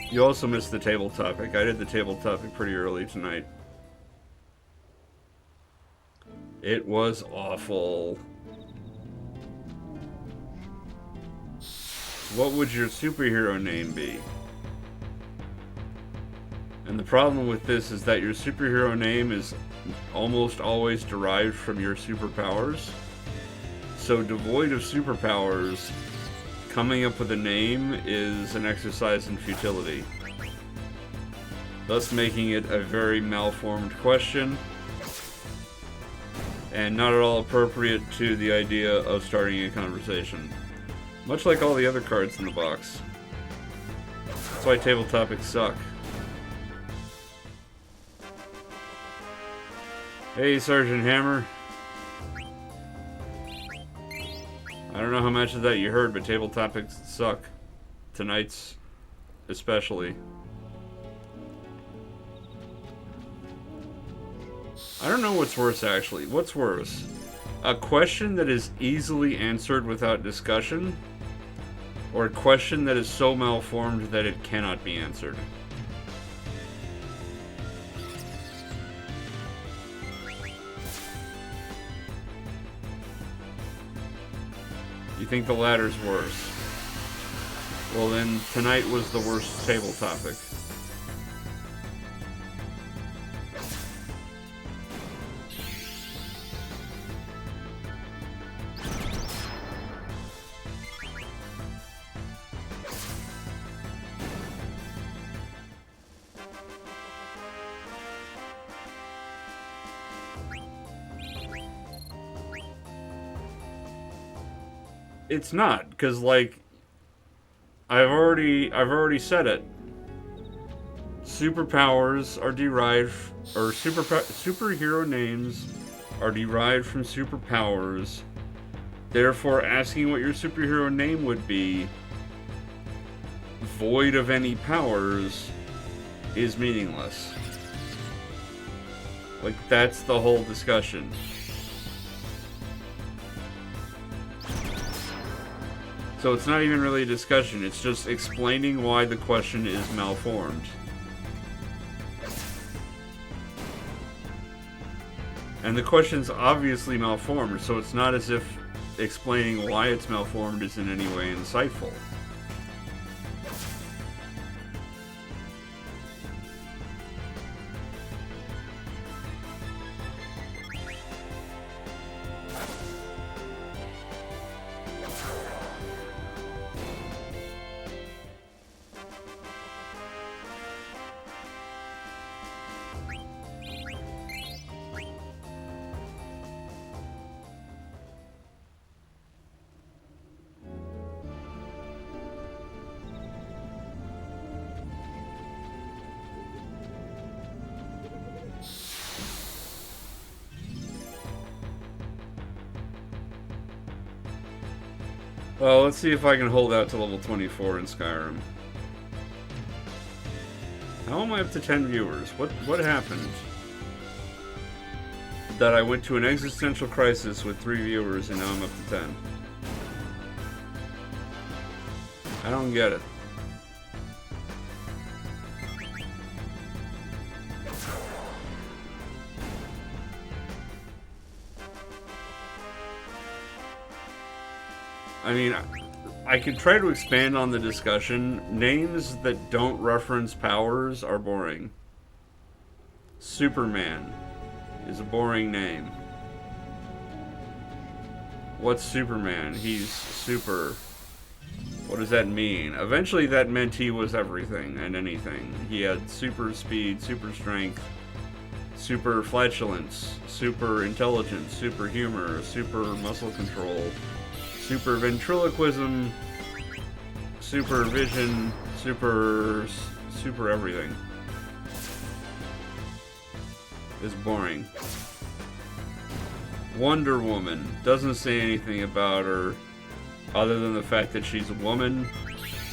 Speaker 1: You also missed the table topic. I did the table topic pretty early tonight. It was awful. What would your superhero name be? And the problem with this is that your superhero name is almost always derived from your superpowers. So devoid of superpowers, coming up with a name is an exercise in futility, thus making it a very malformed question and not at all appropriate to the idea of starting a conversation. Much like all the other cards in the box. That's why table topics suck. Hey, Sergeant Hammer. I don't know how much of that you heard, but table topics suck. Tonight's especially. I don't know what's worse, actually. What's worse? A question that is easily answered without discussion, or a question that is so malformed that it cannot be answered? You think the latter's worse? Well then, tonight was the worst table topic. It's not, because like I've already said it. Superpowers are derived, or superhero names are derived from superpowers. Therefore, asking what your superhero name would be, void of any powers, is meaningless. Like, that's the whole discussion. So it's not even really a discussion, it's just explaining why the question is malformed. And the question's obviously malformed, so it's not as if explaining why it's malformed is in any way insightful. Well, let's see if I can hold out to level 24 in Skyrim. How am I up to 10 viewers? What happened? That I went to an existential crisis with 3 viewers and now I'm up to 10. I don't get it. I mean, I could try to expand on the discussion. Names that don't reference powers are boring. Superman is a boring name. What's Superman? He's super. What does that mean? Eventually that meant he was everything and anything. He had super speed, super strength, super flatulence, super intelligence, super humor, super muscle control, super ventriloquism, super vision, super everything. It's boring. Wonder Woman doesn't say anything about her other than the fact that she's a woman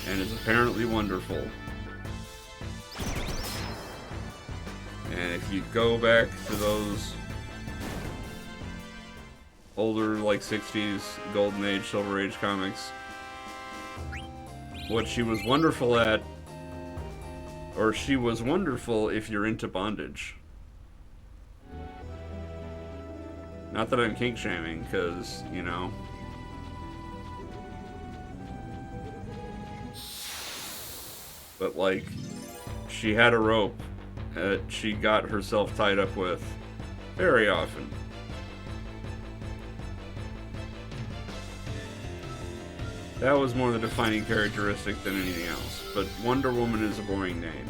Speaker 1: and is apparently wonderful. And if you go back to those older, like 60s, Golden Age, Silver Age comics, what she was wonderful at, or she was wonderful if you're into bondage. Not that I'm kink shaming, because, you know. But, like, she had a rope that she got herself tied up with very often. That was more the defining characteristic than anything else. But Wonder Woman is a boring name.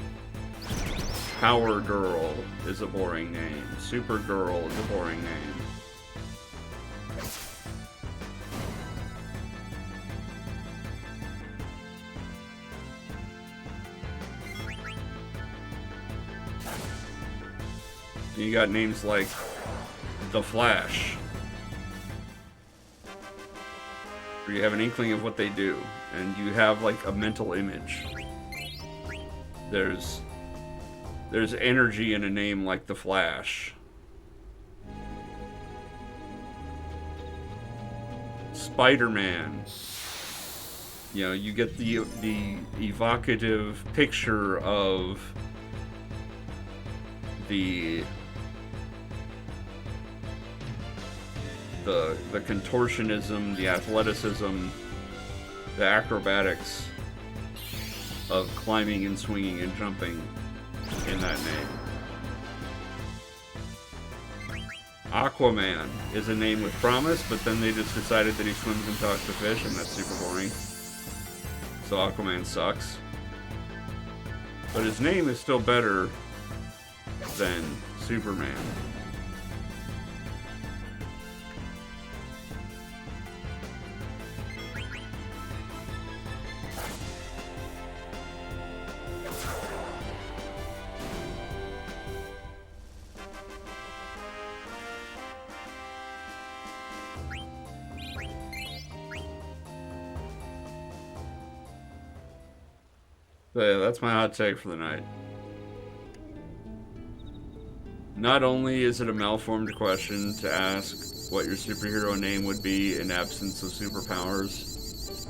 Speaker 1: Power Girl is a boring name. Supergirl is a boring name. You got names like The Flash, where you have an inkling of what they do, and you have like a mental image. There's energy in a name like The Flash. Spider-Man. You know, you get the evocative picture of the contortionism, the athleticism, the acrobatics of climbing and swinging and jumping in that name. Aquaman is a name with promise, but then they just decided that he swims and talks to fish, and that's super boring. So Aquaman sucks. But his name is still better than Superman. So yeah, that's my hot take for the night. Not only is it a malformed question to ask what your superhero name would be in absence of superpowers,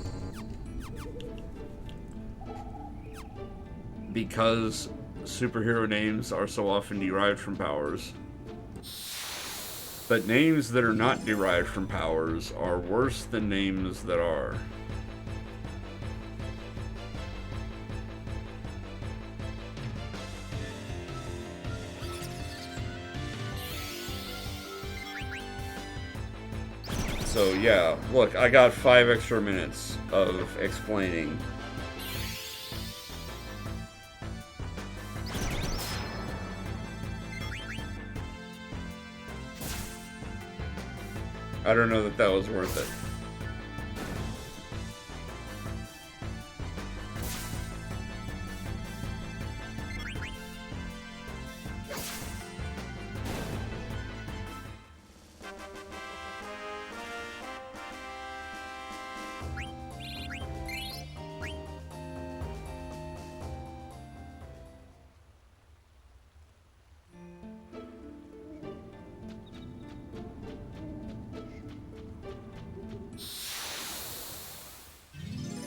Speaker 1: because superhero names are so often derived from powers, but names that are not derived from powers are worse than names that are. So yeah, look, I got 5 extra minutes of explaining. I don't know that that was worth it.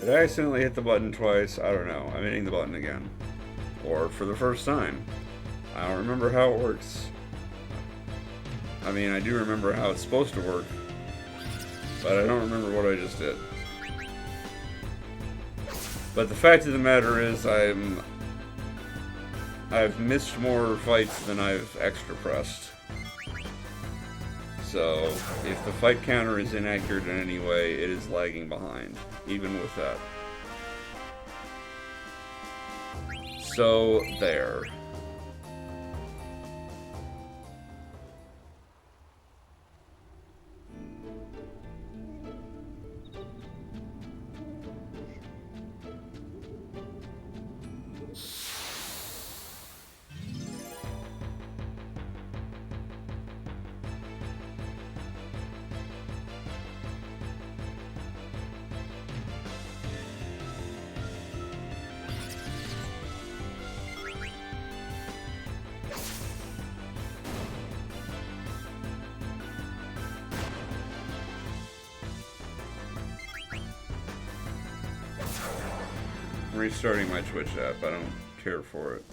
Speaker 1: Did I accidentally hit the button twice? I don't know. I'm hitting the button again. Or for the first time. I don't remember how it works. I mean, I do remember how it's supposed to work. But I don't remember what I just did. But the fact of the matter is, I've missed more fights than I've extra pressed. So, if the fight counter is inaccurate in any way, it is lagging behind, even with that. So, there. Restarting my Twitch app. I don't care for it.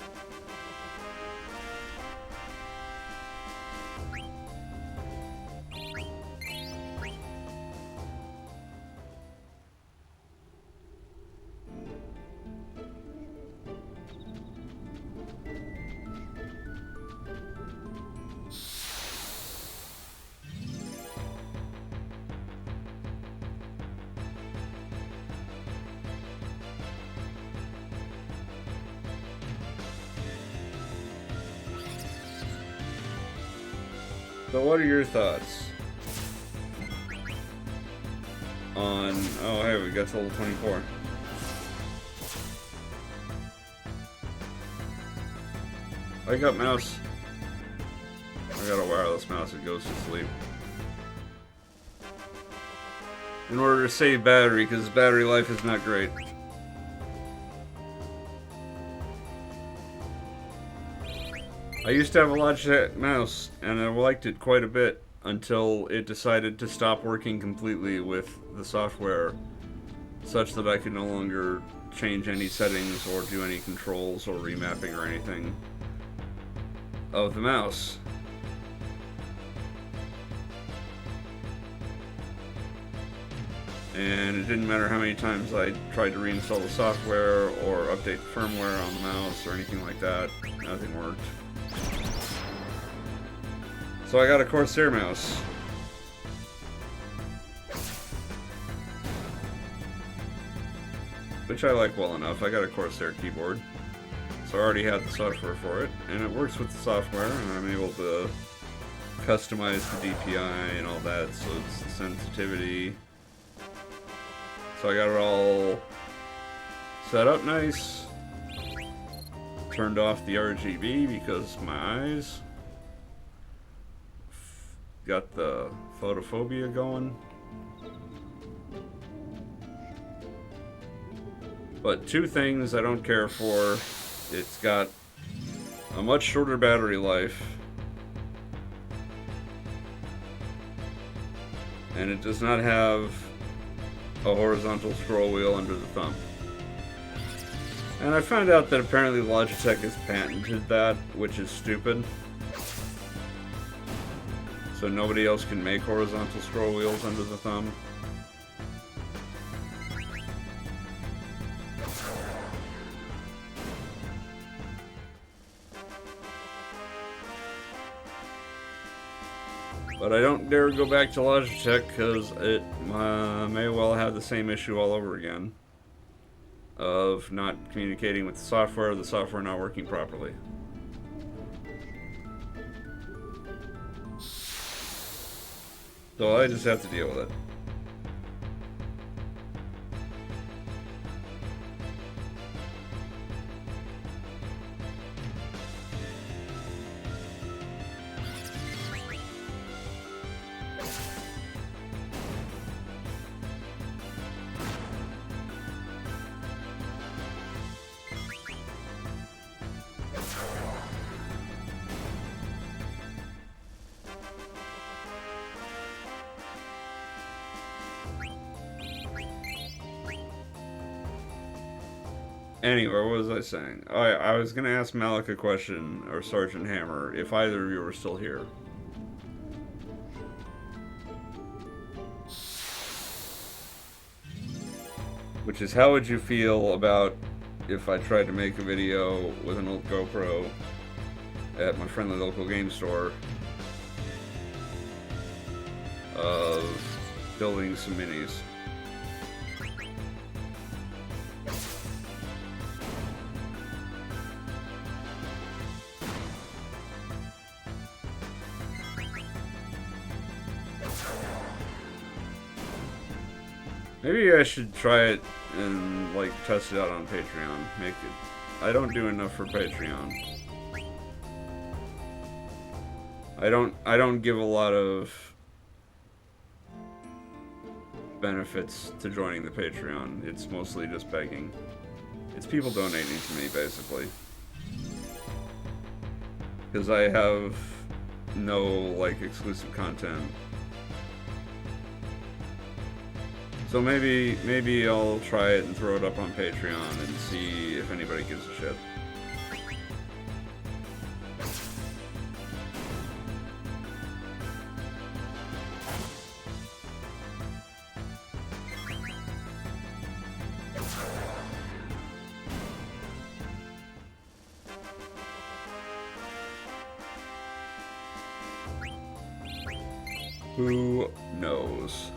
Speaker 1: So what are your thoughts on... Oh, hey, we got to level 24. Wake up, mouse. I got a wireless mouse that goes to sleep. In order to save battery, because battery life is not great. I used to have a Logitech mouse, and I liked it quite a bit until it decided to stop working completely with the software, such that I could no longer change any settings or do any controls or remapping or anything of the mouse. And it didn't matter how many times I tried to reinstall the software or update the firmware on the mouse or anything like that, nothing worked. So I got a Corsair mouse. Which I like well enough. I got a Corsair keyboard. So I already had the software for it. And it works with the software, and I'm able to customize the DPI and all that. So it's the sensitivity. So I got it all set up nice. Turned off the RGB because my eyes. Got the photophobia going. But two things I don't care for. It's got a much shorter battery life. And it does not have a horizontal scroll wheel under the thumb. And I found out that apparently Logitech has patented that, which is stupid. So nobody else can make horizontal scroll wheels under the thumb. But I don't dare go back to Logitech because it may well have the same issue all over again. Of not communicating with the software not working properly. So I just have to deal with it. Anyway, what was I saying? I was going to ask Malik a question, or Sergeant Hammer, if either of you were still here. Which is, how would you feel about if I tried to make a video with an old GoPro at my friendly local game store of building some minis? Maybe I should try it and like test it out on Patreon. Make it. I don't do enough for Patreon. I don't give a lot of benefits to joining the Patreon. It's mostly just begging. It's people donating to me, basically. Because I have no, like, exclusive content. So maybe I'll try it and throw it up on Patreon and see if anybody gives a shit. Who knows?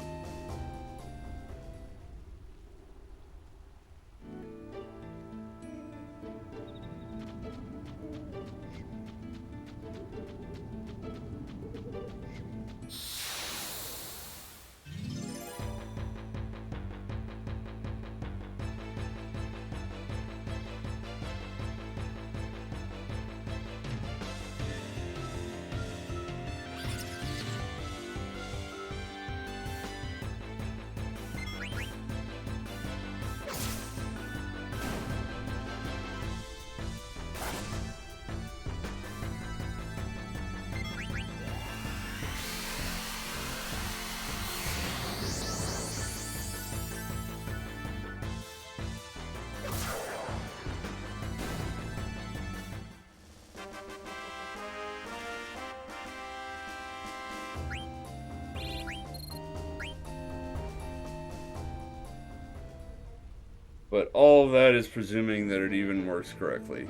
Speaker 1: But all of that is presuming that it even works correctly.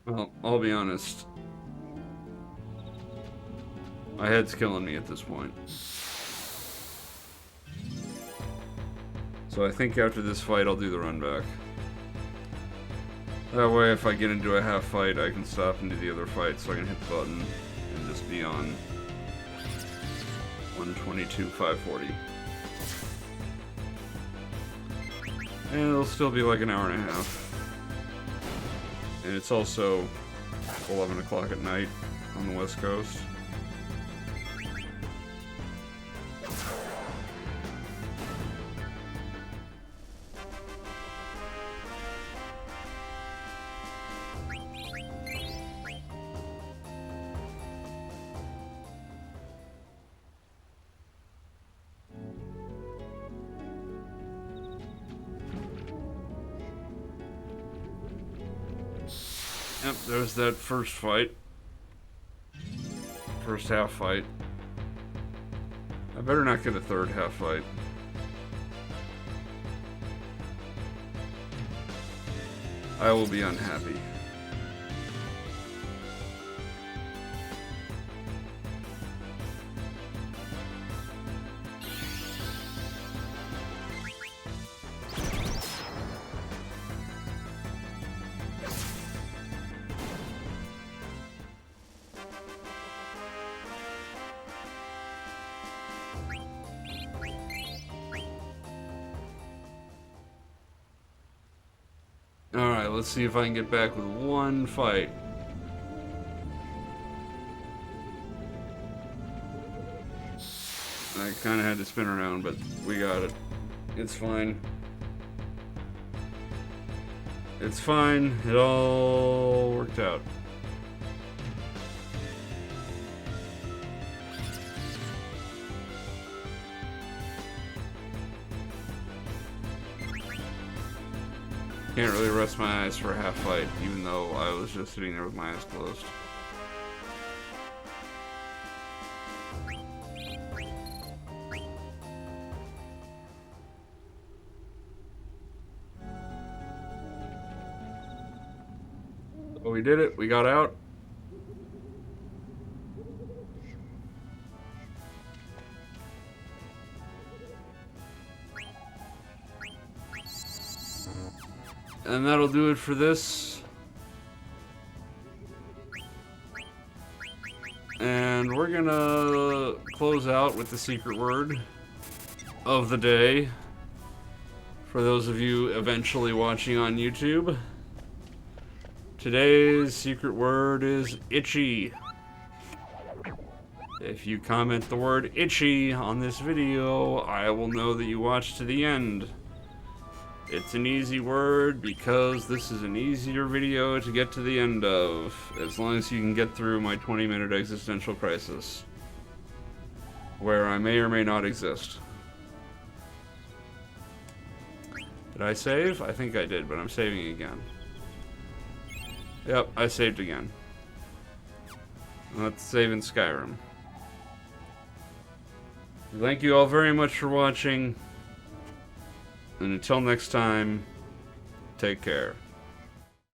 Speaker 1: Well, I'll be honest. My head's killing me at this point. So I think after this fight, I'll do the run back. That way, if I get into a half fight, I can stop and do the other fight, so I can hit the button and just be on 122, 540. And it'll still be like an hour and a half. And it's also 11 o'clock at night on the West Coast. Yep, there's that first fight. First half fight. I better not get a third half fight. I will be unhappy. Alright, let's see if I can get back with one fight. I kind of had to spin around, but we got it. It's fine. It's fine. It all worked out. Can't really rest my eyes for a half fight, even though I was just sitting there with my eyes closed. Oh, we did it. We got out. And that'll do it for this. And we're gonna close out with the secret word of the day. For those of you eventually watching on YouTube, today's secret word is itchy. If you comment the word itchy on this video, I will know that you watched to the end. It's an easy word because this is an easier video to get to the end of, as long as you can get through my 20-minute existential crisis, where I may or may not exist. Did I save? I think I did, but I'm saving again. Yep, I saved again. Let's save in Skyrim. Thank you all very much for watching. And until next time, take care.